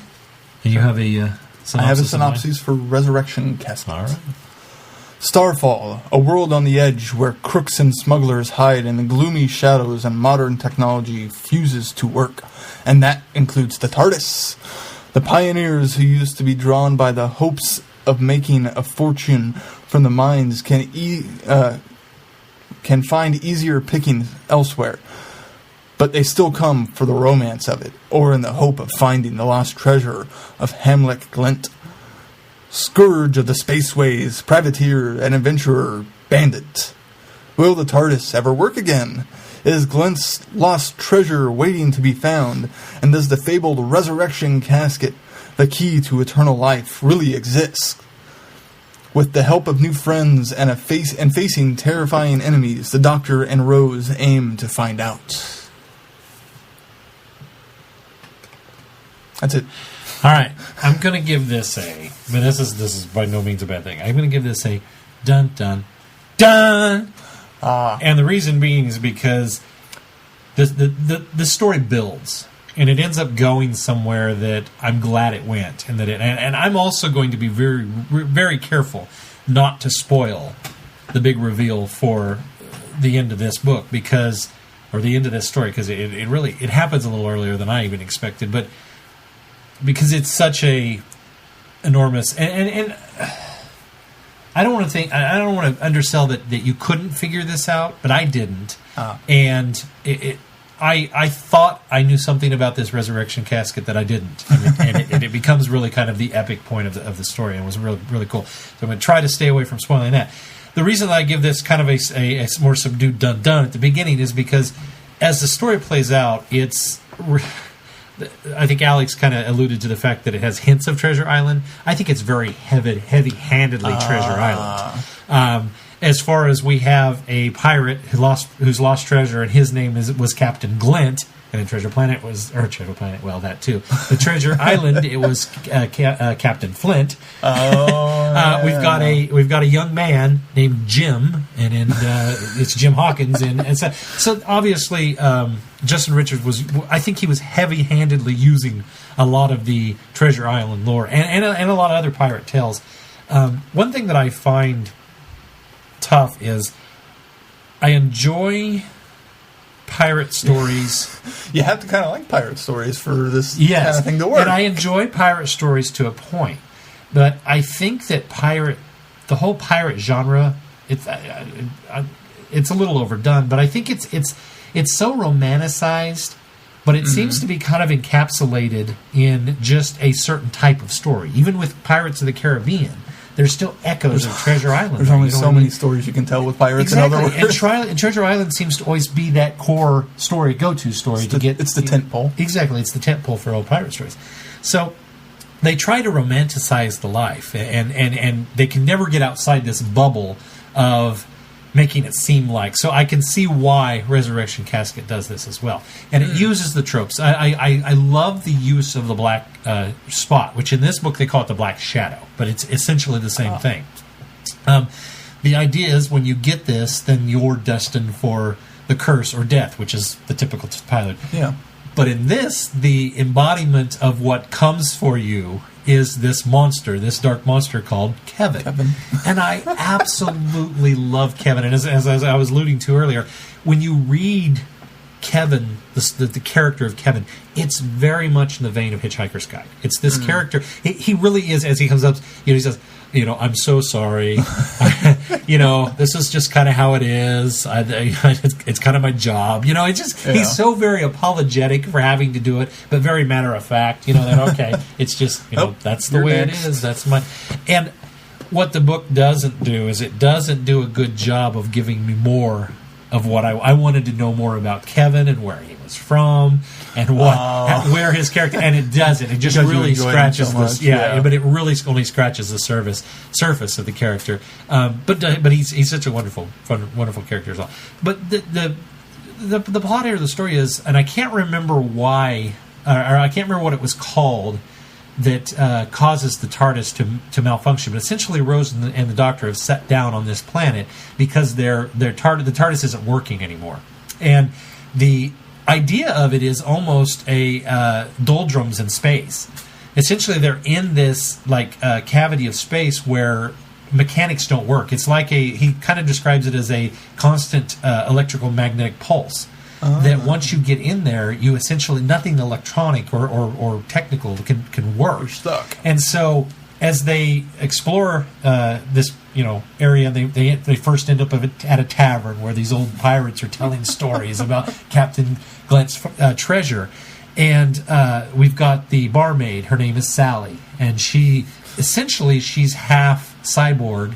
you have a synopsis. I have a synopsis for Resurrection Casket. All right. Starfall, a world on the edge where crooks and smugglers hide in the gloomy shadows and modern technology fuses to work. And that includes the TARDIS. The pioneers who used to be drawn by the hopes of making a fortune from the mines can find easier pickings elsewhere. but they still come for the romance of it, or in the hope of finding the lost treasure of Hamlet Glint. Scourge of the spaceways, privateer and adventurer, bandit. Will the TARDIS ever work again? Is Glint's lost treasure waiting to be found? And does the fabled resurrection casket, the key to eternal life, really exist? With the help of new friends and facing terrifying enemies, the Doctor and Rose aim to find out. That's it. All right, I'm going to give this but this is by no means a bad thing. I'm going to give this a dun dun dun. And the reason being is because the story builds, and it ends up going somewhere that I'm glad it went, and and I'm also going to be very very careful not to spoil the big reveal for the end of this book or the end of this story, because it really happens a little earlier than I even expected, but because it's such a enormous and I don't want to undersell that you couldn't figure this out, but I didn't. And I thought I knew something about this resurrection casket that I didn't, and it becomes really kind of the epic point of the story, and it was really really cool. So I'm going to try to stay away from spoiling that. The reason that I give this kind of a more subdued dun dun at the beginning is because as the story plays out, I think Alex kind of alluded to the fact that it has hints of Treasure Island. I think it's very heavy-handedly Treasure Island. As far as we have a pirate who's lost treasure, and his name was Captain Glint, and in Treasure Planet well, that too. The Treasure Island, it was Captain Flint. We've got a young man named Jim, and it's Jim Hawkins, and so obviously Justin Richards I think he was heavy-handedly using a lot of the Treasure Island lore and a lot of other pirate tales. One thing that I find tough is I enjoy pirate stories. You have to kind of like pirate stories for this kind of thing to work. And I enjoy pirate stories to a point, but I think that the whole pirate genre, it's a little overdone. But I think it's so romanticized, but it seems to be kind of encapsulated in just a certain type of story. Even with Pirates of the Caribbean, there's still echoes of Treasure Island. There's only so many stories you can tell with pirates. Exactly. In other words, and Treasure Island seems to always be that core story, go-to story it's the tent pole. Exactly, it's the tent pole for old pirate stories. So they try to romanticize the life, and they can never get outside this bubble of making it seem like. So I can see why Resurrection Casket does this as well. And it uses the tropes. I love the use of the black spot, which in this book they call it the Black Shadow, but it's essentially the same thing. The idea is when you get this, then you're destined for the curse or death, which is the typical pilot. Yeah. But in this, the embodiment of what comes for you is this monster, this dark monster called Kevin. And I absolutely love Kevin. And as I was alluding to earlier, when you read Kevin, the character of Kevin, it's very much in the vein of Hitchhiker's Guide. It's this character. He really is, as he comes up, he says, I'm so sorry. This is just kind of how it is. It's kind of my job. He's so very apologetic for having to do it, but very matter of fact. It's just, that's the way it is. That's and what the book doesn't do is it doesn't do a good job of giving me more of what I wanted to know more about Kevin and where he was from and where his character, and it doesn't. It just really scratches this. But it really only scratches the surface of the character. But he's such a wonderful character as well. But the plot here of the story is, and I can't remember why, or I can't remember what it was called, that causes the TARDIS to malfunction. But essentially, Rose and the Doctor have set down on this planet because the TARDIS isn't working anymore. And the idea of it is almost a doldrums in space. Essentially, they're in this cavity of space where mechanics don't work. It's like he kind of describes it as a constant electrical magnetic pulse. That once you get in there, you essentially nothing electronic or technical can work. You're stuck. And so as they explore this area. They first end up at a tavern where these old pirates are telling stories about Captain Glent's treasure. And we've got the barmaid. Her name is Sally, and she's half cyborg,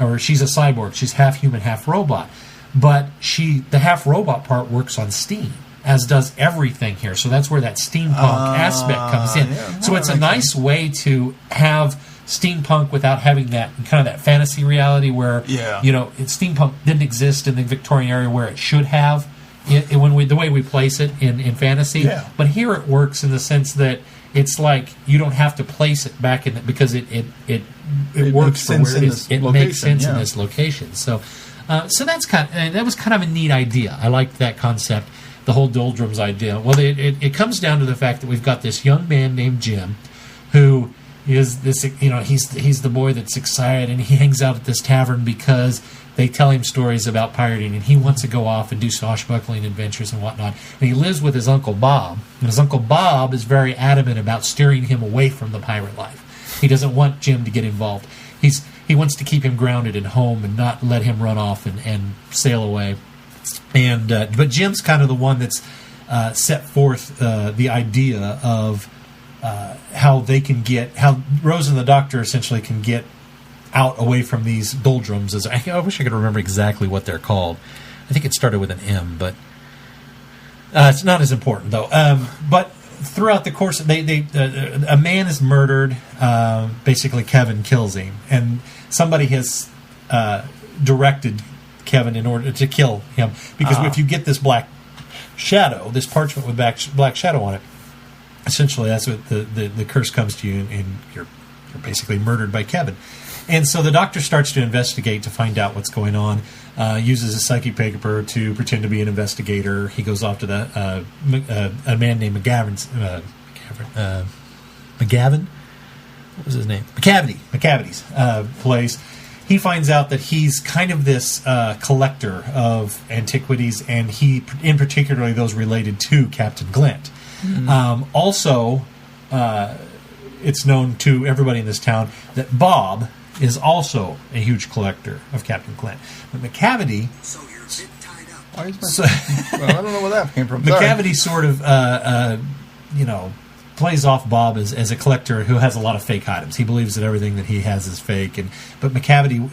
or she's a cyborg. She's half human, half robot. But the half robot part works on steam, as does everything here. So that's where that steampunk aspect comes in. Yeah, so it's a nice way to have steampunk without having that kind of that fantasy reality where steampunk didn't exist in the Victorian era where it should have. The way we place it in fantasy, but here it works in the sense that it's like you don't have to place it back in it because it works for where it is. It makes sense in this location. So that's that was kind of a neat idea. I liked that concept, the whole doldrums idea. Well, it comes down to the fact that we've got this young man named Jim, who is this he's the boy that's excited, and he hangs out at this tavern because they tell him stories about pirating, and he wants to go off and do swashbuckling adventures and whatnot. And he lives with his Uncle Bob, and his Uncle Bob is very adamant about steering him away from the pirate life. He doesn't want Jim to get involved. He wants to keep him grounded at home and not let him run off and sail away. And but Jim's kind of the one that's set forth the idea of how Rose and the Doctor essentially can get out away from these doldrums. I wish I could remember exactly what they're called. I think it started with an M, but it's not as important though. But throughout the course, a man is murdered. Basically, Kevin kills him, and somebody has directed Kevin in order to kill him because if you get this black shadow, this parchment with black shadow on it, essentially that's what the curse comes to you, and you're basically murdered by Kevin. And so the Doctor starts to investigate to find out what's going on, uses a psychic paper to pretend to be an investigator. He goes off to a man named McGavin. What was his name? McCavity's place. He finds out that he's kind of this collector of antiquities, and he, in particularly those related to Captain Glent. Also, it's known to everybody in this town that Bob is also a huge collector of Captain Glent. But McCavity... So you're a bit tied up. Why is well, I don't know where that came from. McCavity sort of, plays off Bob as a collector who has a lot of fake items. He believes that everything that he has is fake. But McCavity,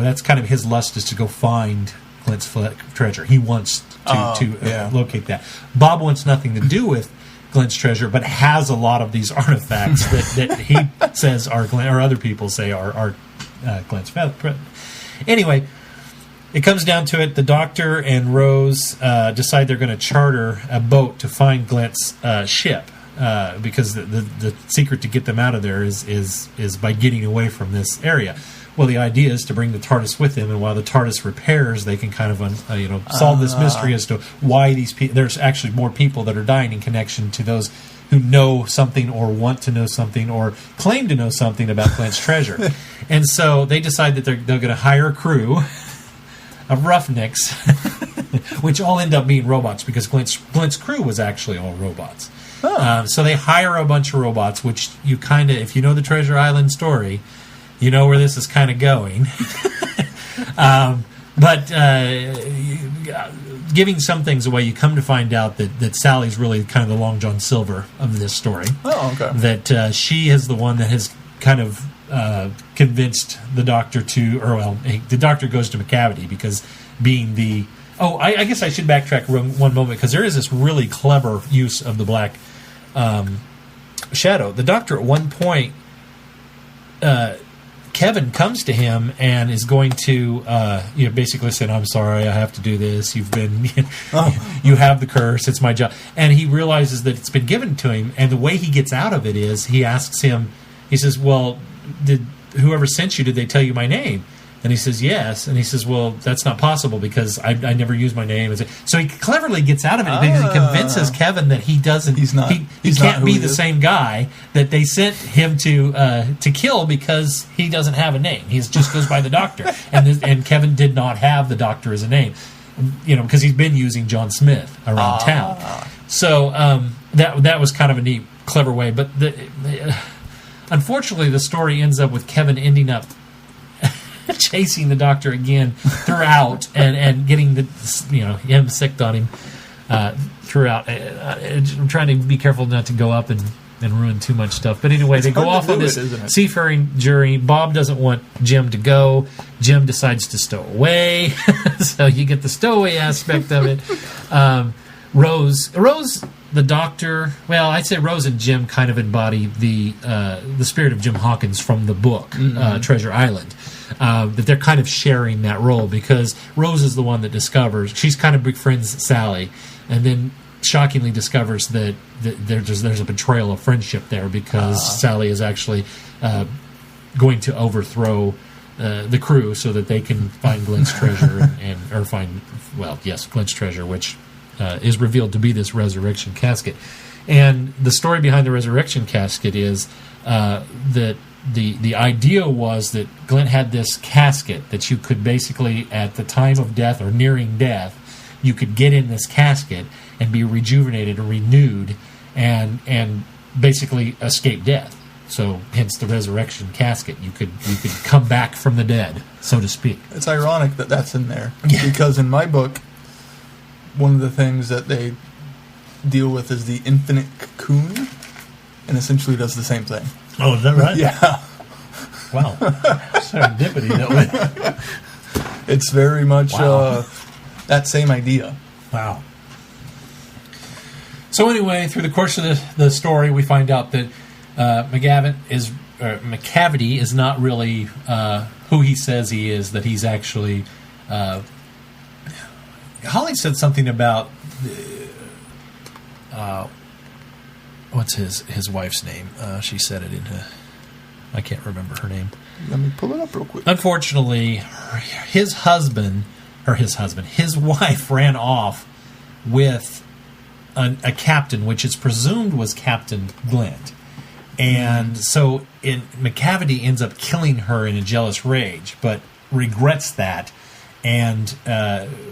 that's kind of his lust, is to go find Glent's treasure. He wants to locate that. Bob wants nothing to do with Glent's treasure, but has a lot of these artifacts that he says are Glent, or other people say are Glent's feather. Anyway, it comes down to it. The Doctor and Rose decide they're going to charter a boat to find Glent's ship, because the secret to get them out of there is by getting away from this area. Well, the idea is to bring the TARDIS with them, and while the TARDIS repairs, they can kind of solve this mystery as to why these people. There's actually more people that are dying in connection to those who know something or want to know something or claim to know something about Glent's treasure. And so they decide that they're going to hire a crew of roughnecks, which all end up being robots because Glent's crew was actually all robots. So they hire a bunch of robots, which you kind of, if you know the Treasure Island story, you know where this is kind of going. But giving some things away, you come to find out that Sally's really kind of the Long John Silver of this story. Oh, okay. That she is the one that has kind of convinced the Doctor the Doctor goes to McCavity because being the... Oh, I guess I should backtrack one moment because there is this really clever use of the black shadow. The Doctor at one point... Kevin comes to him and is going to, basically saying, "I'm sorry, I have to do this. You've been, you have the curse. It's my job." And he realizes that it's been given to him. And the way he gets out of it is he asks him. He says, "Well, did whoever sent you? Did they tell you my name?" And he says, "Yes." And he says, "Well, that's not possible because I never use my name." So he cleverly gets out of it because he convinces Kevin that he doesn't. He can't be the same guy that they sent him to kill because he doesn't have a name. He just goes by the Doctor, and Kevin did not have the Doctor as a name, because he's been using John Smith around town. So that was kind of a neat, clever way. But unfortunately, the story ends up with Kevin ending up chasing the Doctor again throughout and getting him sicked on him throughout. I'm trying to be careful not to go up and ruin too much stuff. But anyway, they go off on this seafaring journey. Bob doesn't want Jim to go. Jim decides to stow away. So you get the stowaway aspect of it. Rose, the Doctor. Well, I'd say Rose and Jim kind of embody the spirit of Jim Hawkins from the book Treasure Island. That they're kind of sharing that role because Rose is the one that discovers. She's kind of befriends Sally, and then shockingly discovers that there's a betrayal of friendship there because Sally is actually going to overthrow the crew so that they can find Glenn's treasure Glenn's treasure, which is revealed to be this resurrection casket. And the story behind the resurrection casket is that the idea was that Glenn had this casket that you could basically, at the time of death or nearing death, you could get in this casket and be rejuvenated or renewed and basically escape death. So hence the resurrection casket. You could come back from the dead, so to speak. It's ironic that that's in there because in my book, one of the things that they deal with is the infinite cocoon, and essentially does the same thing. Oh, is that right? Yeah. Wow. Serendipity that way. It's very much that same idea. Wow. So anyway, through the course of the story, we find out that McCavity is not really who he says he is. That he's actually. Holly said something about what's his wife's name? She said it into. I can't remember her name. Let me pull it up real quick. Unfortunately, his wife ran off with a captain, which is presumed was Captain Glent. And so McCavity ends up killing her in a jealous rage, but regrets that and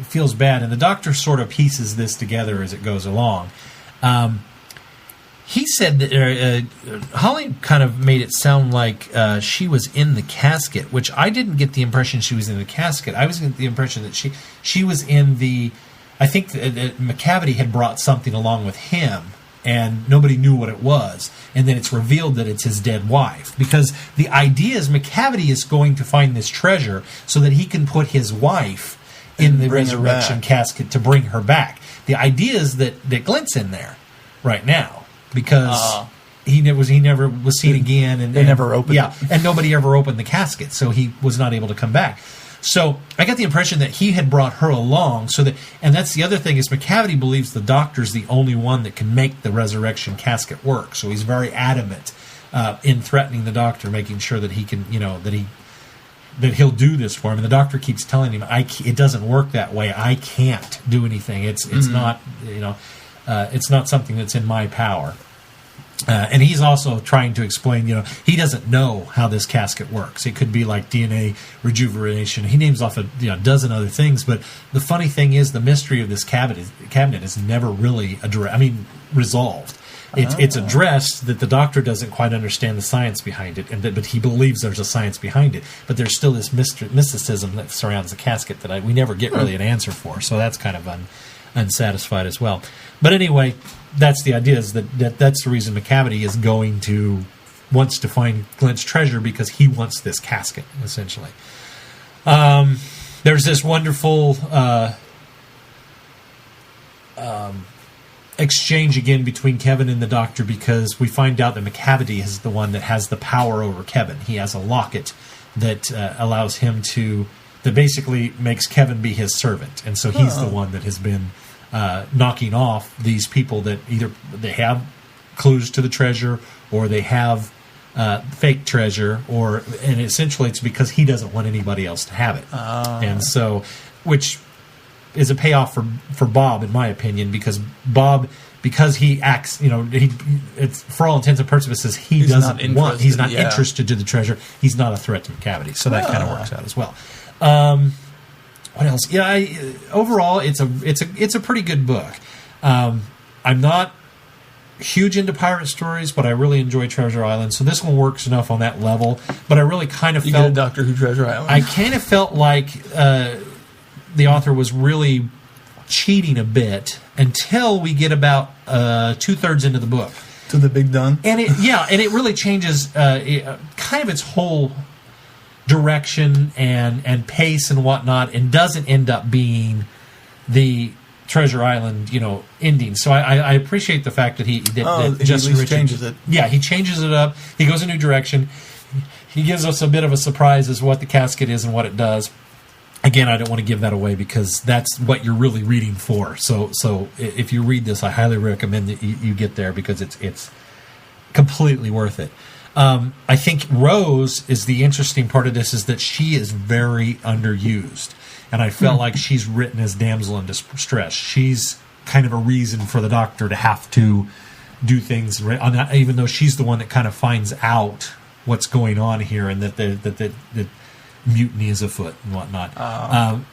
feels bad. And the Doctor sort of pieces this together as it goes along. He said that Holly kind of made it sound like she was in the casket, which I didn't get the impression she was in the casket. I was getting the impression that she was in the... I think that McCavity had brought something along with him, and nobody knew what it was. And then it's revealed that it's his dead wife. Because the idea is McCavity is going to find this treasure so that he can put his wife in the resurrection casket to bring her back. The idea is that Glent's in there right now because he never was seen again. And they never opened it. And nobody ever opened the casket, so he was not able to come back. So I got the impression that he had brought her along and that's the other thing is McCavity believes the Doctor's the only one that can make the resurrection casket work. So he's very adamant in threatening the Doctor, making sure that he can, that he'll do this for him. And the Doctor keeps telling him, it doesn't work that way. I can't do anything. It's not, it's not something that's in my power. And he's also trying to explain, he doesn't know how this casket works. It could be like DNA rejuvenation. He names off a dozen other things. But the funny thing is the mystery of this cabinet is never really resolved. It's addressed that the Doctor doesn't quite understand the science behind it, but he believes there's a science behind it. But there's still this mysticism that surrounds the casket that we never get really an answer for. So that's kind of unsatisfied as well. But anyway, that's the idea, is that's the reason McCavity is wants to find Glent's treasure, because he wants this casket, essentially. There's this wonderful exchange again between Kevin and the Doctor, because we find out that McCavity is the one that has the power over Kevin. He has a locket that allows him that basically makes Kevin be his servant. And so he's the one that has been knocking off these people that either they have clues to the treasure or they have fake treasure, and essentially it's because he doesn't want anybody else to have it. And so, which is a payoff for Bob, in my opinion, because he acts, it's for all intents and purposes, he's not interested to the treasure. He's not a threat to McCavity. So that kind of works out as well. What else? Yeah, overall, it's a pretty good book. I'm not huge into pirate stories, but I really enjoy Treasure Island. So this one works enough on that level. But I really kind of You felt get a Doctor Who Treasure Island. I kind of felt like the author was really cheating a bit until we get about 2/3 into the book. To the Big Dun. And it really changes kind of its whole direction and pace and whatnot, and doesn't end up being the Treasure Island, ending. So I appreciate the fact that he Justin Richards changes it. Yeah, he changes it up. He goes a new direction. He gives us a bit of a surprise as what the casket is and what it does. Again, I don't want to give that away because that's what you're really reading for. So if you read this, I highly recommend that you get there because it's completely worth it. I think Rose is the interesting part of this, is that she is very underused. And I felt like she's written as damsel in distress. She's kind of a reason for the Doctor to have to do things, even though she's the one that kind of finds out what's going on here and that mutiny is afoot and whatnot.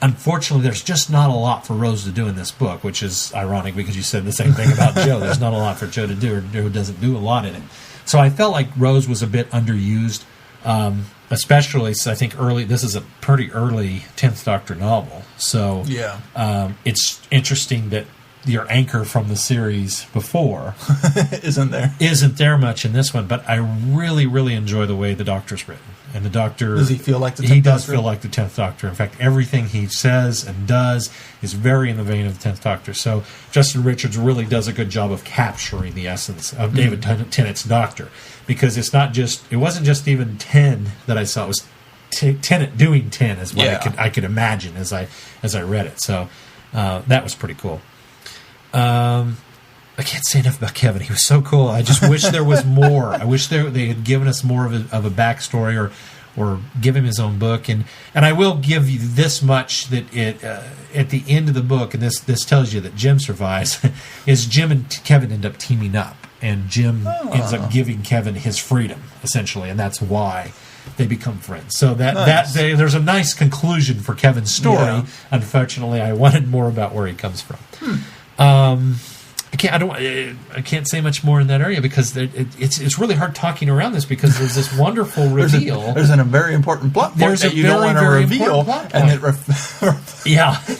Unfortunately, there's just not a lot for Rose to do in this book, which is ironic because you said the same thing about Joe. There's not a lot for Joe to do, or Joe doesn't do a lot in it. So I felt like Rose was a bit underused. Especially, I think this is a pretty early 10th Doctor novel. So it's interesting that your anchor from the series before isn't there much in this one. But I really, really enjoy the way the Doctor's written. And the Doctor... Does he feel like the 10th Doctor? He does feel like the 10th Doctor. In fact, everything he says and does is very in the vein of the 10th Doctor. So Justin Richards really does a good job of capturing the essence of David Tennant's Doctor. Because it wasn't just even 10 that I saw. It was Tennant doing 10 is what I could imagine as I read it. So that was pretty cool. I can't say enough about Kevin. He was so cool. I just wish there was more. I wish they had given us more of a backstory or give him his own book. And I will give you this much, that it at the end of the book, and this tells you that Jim survives, is Jim and Kevin end up teaming up. And Jim ends up giving Kevin his freedom, essentially. And that's why they become friends. So there's a nice conclusion for Kevin's story. Yeah. Unfortunately, I wanted more about where he comes from. I can't say much more in that area because it's really hard talking around this because there's this wonderful reveal. There's a very important plot point that you don't want to reveal, and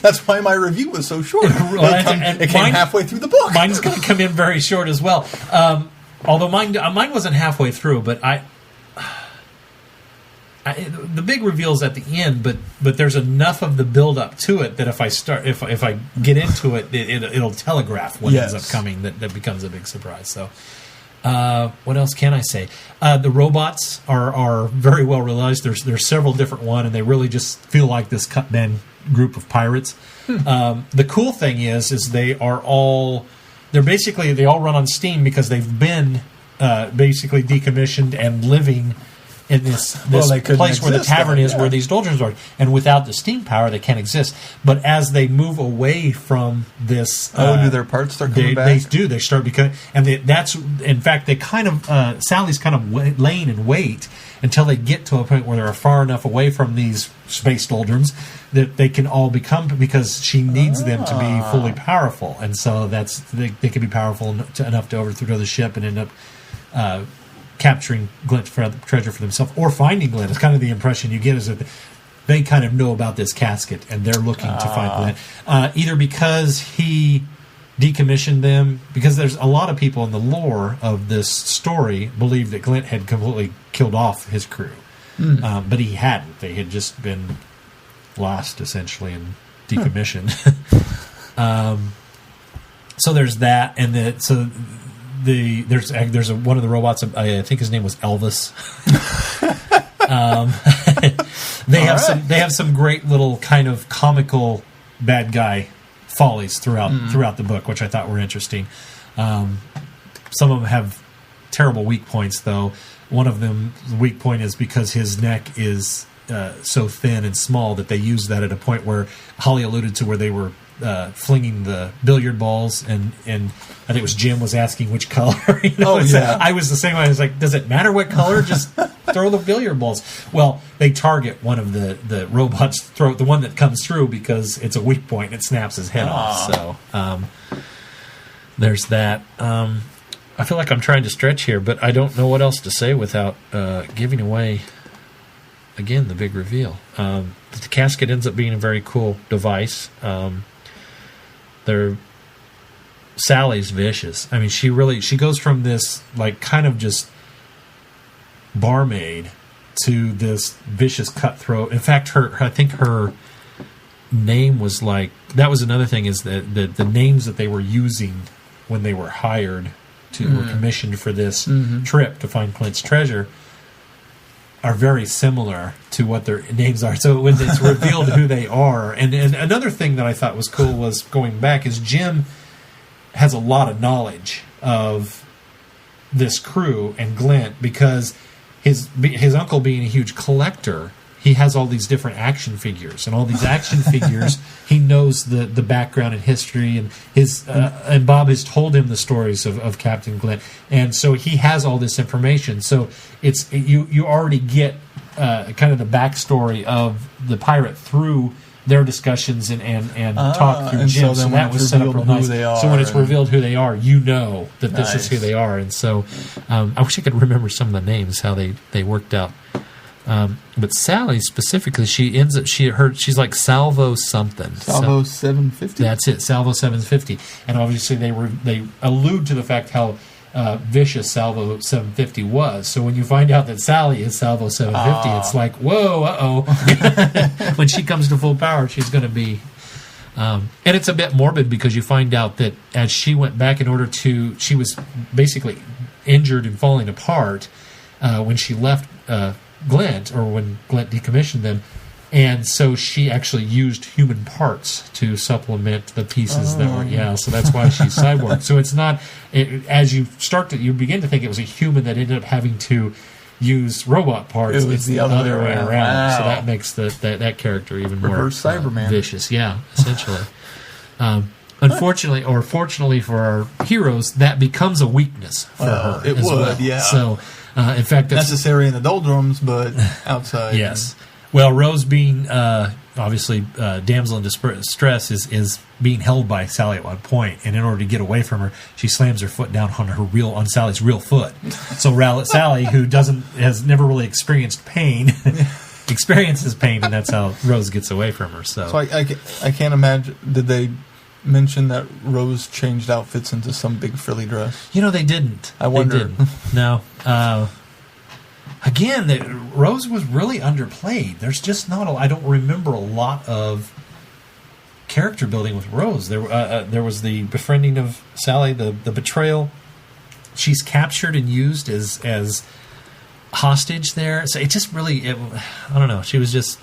that's why my review was so short. It came halfway through the book. Mine's going to come in very short as well. Although mine wasn't halfway through, but the big reveal's at the end, but there's enough of the build up to it that if I get into it, it'll telegraph what ends up coming. That becomes a big surprise. So, what else can I say? The robots are very well realized. There's several different ones, and they really just feel like this cut band group of pirates. The cool thing is they all run on steam because they've been basically decommissioned and living in this place where the tavern is, where these doldrums are. And without the steam power, they can't exist. But as they move away from this... do their parts start coming back? They do. They start becoming... And that's... In fact, they kind of... Sally's kind of laying in wait until they get to a point where they're far enough away from these space doldrums that they can all become... Because she needs them to be fully powerful. And so they can be powerful enough to overthrow the ship and end up... capturing Glint's treasure for themselves, or finding Glint. It's kind of the impression you get, is that they kind of know about this casket and they're looking to find Glint. Either because he decommissioned them, because there's a lot of people in the lore of this story believe that Glint had completely killed off his crew. But he hadn't. They had just been lost, essentially, and decommissioned. So there's that, and there's one of the robots. I think his name was Elvis. They have some great little kind of comical bad guy follies throughout the book, which I thought were interesting. Some of them have terrible weak points, though. One of them, the weak point is because his neck is so thin and small that they use that at a point where Holly alluded to, where they were flinging the billiard balls, and I think it was Jim was asking which color. I was the same way. I was like, does it matter what color? Just throw the billiard balls. Well, they target one of the robots' throat, the one that comes through, because it's a weak point and it snaps his head off. So there's that. I feel like I'm trying to stretch here, but I don't know what else to say without giving away, again, the big reveal. The casket ends up being a very cool device. Sally's vicious. I mean, she goes from this, like, kind of just barmaid to this vicious cutthroat. In fact, I think her name was like, that was another thing, is that the names that they were using when they were hired were commissioned for this trip to find Clint's treasure are very similar to what their names are. So when it's revealed who they are, and another thing that I thought was cool was, going back, is Jim has a lot of knowledge of this crew and Glint, because his uncle being a huge collector, he has all these different action figures, and all these action figures, he knows the background and history, and and Bob has told him the stories of Captain Glint, and so he has all this information. So it's you already get kind of the backstory of the pirate through their discussions and talk through Jim. So that was set up real nice. So when it's revealed who they are, you know that this is who they are. And so I wish I could remember some of the names, how they worked out. But Sally specifically, she ends up she's like Salvo something. Salvo 750. That's it, Salvo 750. And obviously they allude to the fact how vicious Salvo 750 was. So when you find out that Sally is Salvo 750, it's like, whoa, uh-oh. When she comes to full power, she's going to be... and it's a bit morbid, because you find out that as she went back she was basically injured and falling apart when she left Glint, or when Glint decommissioned them. And so she actually used human parts to supplement the pieces that were, so that's why she's cyborg. So it's not, as you begin to think it was a human that ended up having to use robot parts. It's the other way around. Wow. So that makes that character even more Cyberman. Vicious. Yeah, essentially. Unfortunately, or fortunately for our heroes, that becomes a weakness for her. It would, yeah. So, in fact, that's necessary in the doldrums, but outside. Yes. Well, Rose, being obviously damsel in distress, is being held by Sally at one point, and in order to get away from her, she slams her foot down on Sally's real foot. So Sally, who has never really experienced pain, experiences pain, and that's how Rose gets away from her. So I can't imagine. Did they mention that Rose changed outfits into some big frilly dress? They didn't. I wonder. They didn't. No. Again, Rose was really underplayed. There's just not I don't remember a lot of character building with Rose. There was the befriending of Sally, the betrayal. She's captured and used as hostage there. So it just really, I don't know. She was just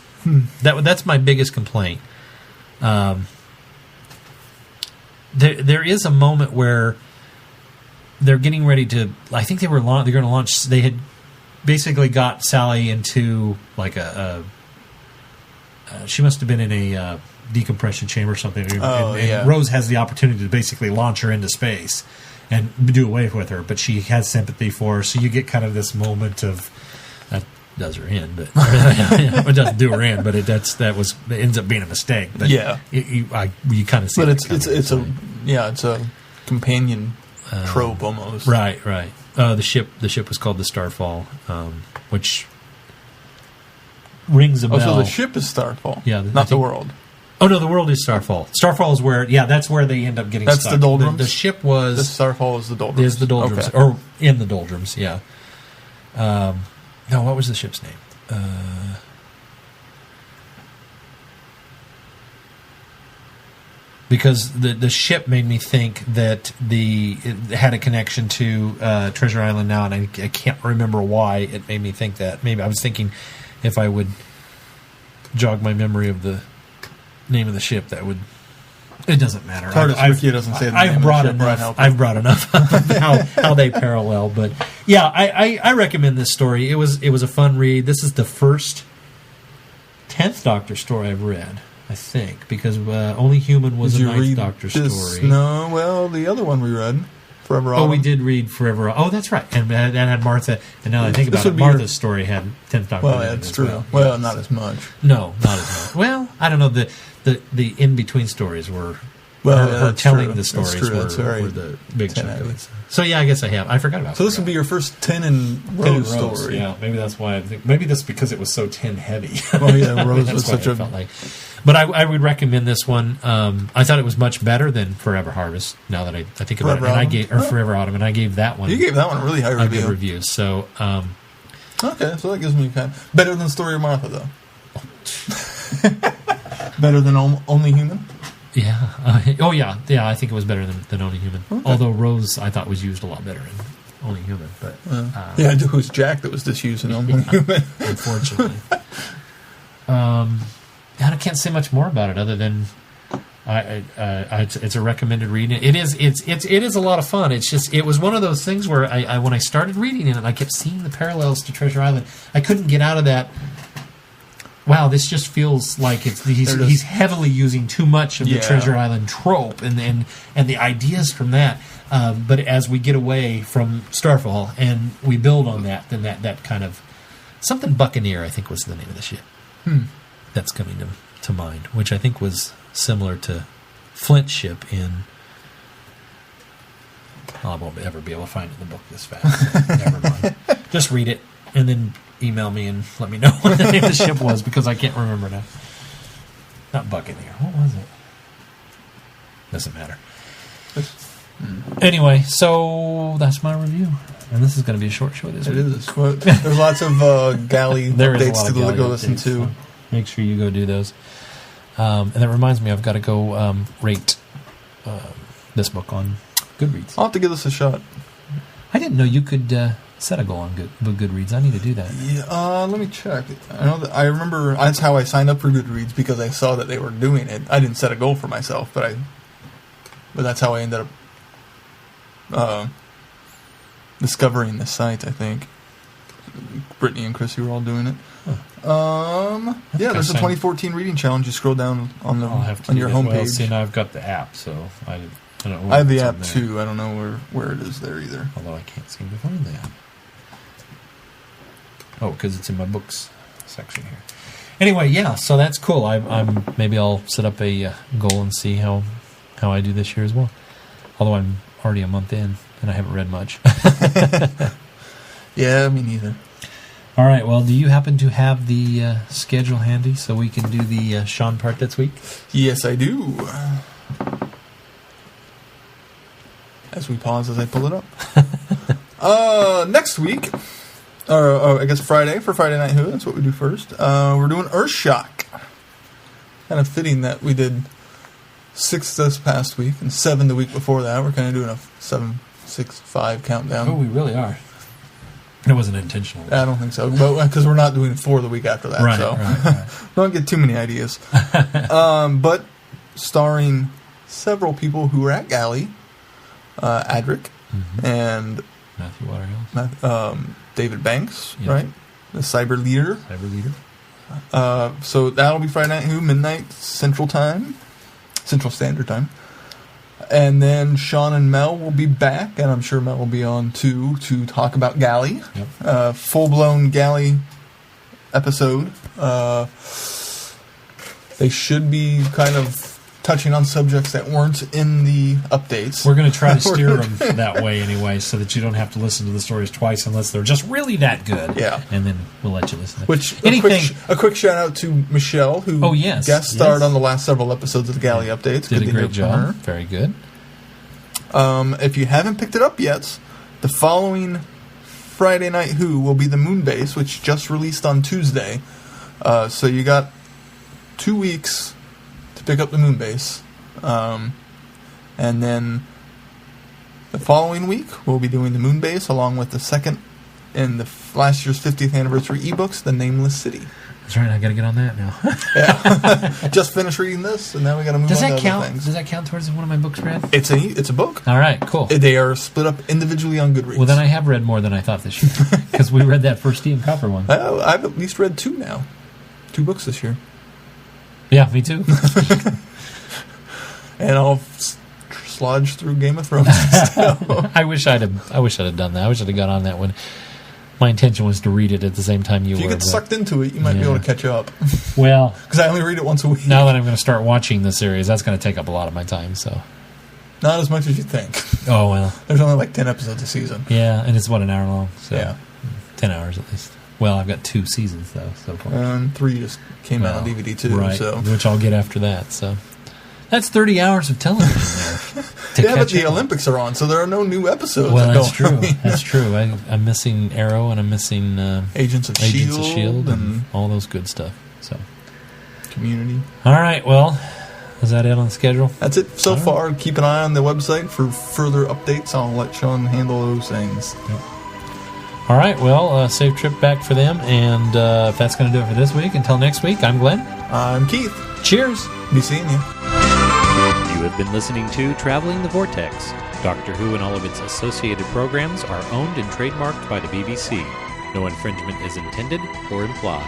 that's my biggest complaint. There is a moment where they're getting ready to. I think they're going to launch. They had basically got Sally into like she must have been in a decompression chamber or something. And Rose has the opportunity to basically launch her into space and do away with her, but she has sympathy for her. So you get kind of this moment of that does her in, but it doesn't do her in, but it ends up being a mistake. But you kind of see. But it's a companion trope almost. Right. The ship was called the Starfall, which rings a bell. So the ship is Starfall, not the world. Oh no, the world is Starfall. Starfall is where, that's where they end up getting stuck. That's the doldrums. The ship was the Starfall is the doldrums. Is the doldrums, okay. Or in the doldrums? Yeah. No, what was the ship's name? Because the ship made me think that it had a connection to Treasure Island now, and I can't remember why it made me think that. Maybe I was thinking if I would jog my memory of the name of the ship, that would. It doesn't matter. I've brought enough of how they parallel, but yeah, I recommend this story. It was a fun read. This is the first 10th Doctor story I've read. I think, because Only Human was a Ninth Doctor story. No, well, the other one we read, Forever Autumn. Oh, we did read Forever. Oh, that's right. And that had Martha. And now that I think about it, Martha's story had 10th Doctor. Well, that's true. Well, not as much. No, not as much. Well, I don't know. The in-between stories were Well, her that's telling true. the stories That's true. That's very were the big 10 chunk of heavy. it. So yeah, I guess I have. I forgot about. So this would be your first 10 in Rose story. Yeah, maybe that's why. Maybe that's because it was so 10 heavy. Well, yeah, Rose That's was why such it a. felt like. But I would recommend this one. I thought it was much better than Forever Harvest. Now that I think about Forever it, and I Autumn? gave Forever Autumn, and I gave that one. You gave that one a really high a good review. review. So Okay, so that gives me kind of better than Story of Martha, though. Better than Only Human. yeah. Yeah. I think it was better than Only Human. Okay. Although Rose, I thought was used a lot better in Only Human, but Yeah, it was Jack that was disused in Only Human. unfortunately. And I can't say much more about it other than it's a recommended read. It is a lot of fun. It's just it was one of those things where I when I started reading it, I kept seeing the parallels to Treasure Island. I couldn't get out of that. Wow, this just feels like he's heavily using too much of the Treasure Island trope and the ideas from that. But as we get away from Starfall and we build on that, then that kind of something Buccaneer, I think was the name of the ship. That's coming to mind, which I think was similar to Flint's ship in. I won't ever be able to find it in the book this fast. Never mind. Just read it and then email me and let me know what the name of the ship was because I can't remember now. Not Buccaneer. What was it? Doesn't matter. Anyway, so that's my review. And this is going to be a short show this week. It is. Well, there's lots of galley There is a updates lot to of galley go listen updates, to. so make sure you go do those. And that reminds me, I've got to go rate this book on Goodreads. I'll have to give this a shot. I didn't know you could set a goal on Goodreads. I need to do that. Yeah, let me check. I remember that's how I signed up for Goodreads because I saw that they were doing it. I didn't set a goal for myself, but that's how I ended up discovering the site. I think Brittany and Chrissy were all doing it. Yeah, there's a 2014 reading challenge. You scroll down on your homepage. Well, see, now I've got the app, so I don't know. I have the app too. I don't know where it is there either. Although I can't seem to find the app. Oh, because it's in my books section here. Anyway, yeah, so that's cool. I'm maybe I'll set up a goal and see how I do this year as well. Although I'm already a month in and I haven't read much. Yeah, me neither. All right. Well, do you happen to have the schedule handy so we can do the Sean part this week? Yes, I do. As we pause as I pull it up. Next week, or I guess Friday, for Friday Night Who, that's what we do first. We're doing Earthshock. Kind of fitting that we did 6 this past week and 7 the week before that. We're kind of doing a 7, 6, 5 countdown. Oh, we really are. It wasn't intentional. I don't think so, but because we're not doing 4 the week after that, Right, so right. don't get too many ideas. But starring several people who were at Galley, Adric and Matthew Waterhouse, David Banks, Yep. right? The cyber leader. So that'll be Friday Night Who, midnight Central Standard Time. And then Sean and Mel will be back, and I'm sure Mel will be on too to talk about Galley. Yep. Full-blown Galley episode. They should be kind of touching on subjects that weren't in the updates. We're going to try to steer them that way anyway, so that you don't have to listen to the stories twice unless they're just really that good. Yeah. And then we'll let you listen. A quick shout out to Michelle, who guest starred on the last several episodes of the Galley updates. Did Good a to hear great from job. her. Very good. If you haven't picked it up yet, the following Friday Night Who will be the Moonbase, which just released on Tuesday. So you got 2 weeks to pick up the Moonbase. And then the following week, we'll be doing the Moonbase along with the second in the last year's 50th anniversary ebooks, The Nameless City. That's right, I got to get on that now. Yeah. Just finished reading this, and now we got to move on to other things. Does that count towards one of my books read? It's a book. All right, cool. They are split up individually on Goodreads. Well, then I have read more than I thought this year. Because we read that first Ian Copper one. I've at least read 2 now. 2 books this year. Yeah, me too. And I'll sludge through Game of Thrones still. I wish I'd have done that. I wish I'd have got on that one. My intention was to read it at the same time you If you were. get sucked into it, you might be able to catch up. Well, because I only read it once a week. Now that I'm going to start watching the series, that's going to take up a lot of my time. So, not as much as you think. Oh well, there's only like 10 episodes a season. Yeah, and it's an hour long. So yeah, 10 hours at least. Well, I've got 2 seasons though so far, and 3 just came out on DVD too. Right, so which I'll get after that. So. That's 30 hours of television there. Yeah, but the Olympics are on, so there are no new episodes. Well, that's true. That's true. I'm missing Arrow, and I'm missing Agents of S.H.I.E.L.D. and all those good stuff. So, Community. All right. Well, is that it on the schedule? That's it so far. Keep an eye on the website for further updates. I'll let Sean handle those things. Yep. All right. Well, safe trip back for them, and if that's going to do it for this week, until next week, I'm Glenn. I'm Keith. Cheers. Be seeing you. You have been listening to Traveling the Vortex. Doctor Who and all of its associated programs are owned and trademarked by the BBC. No infringement is intended or implied.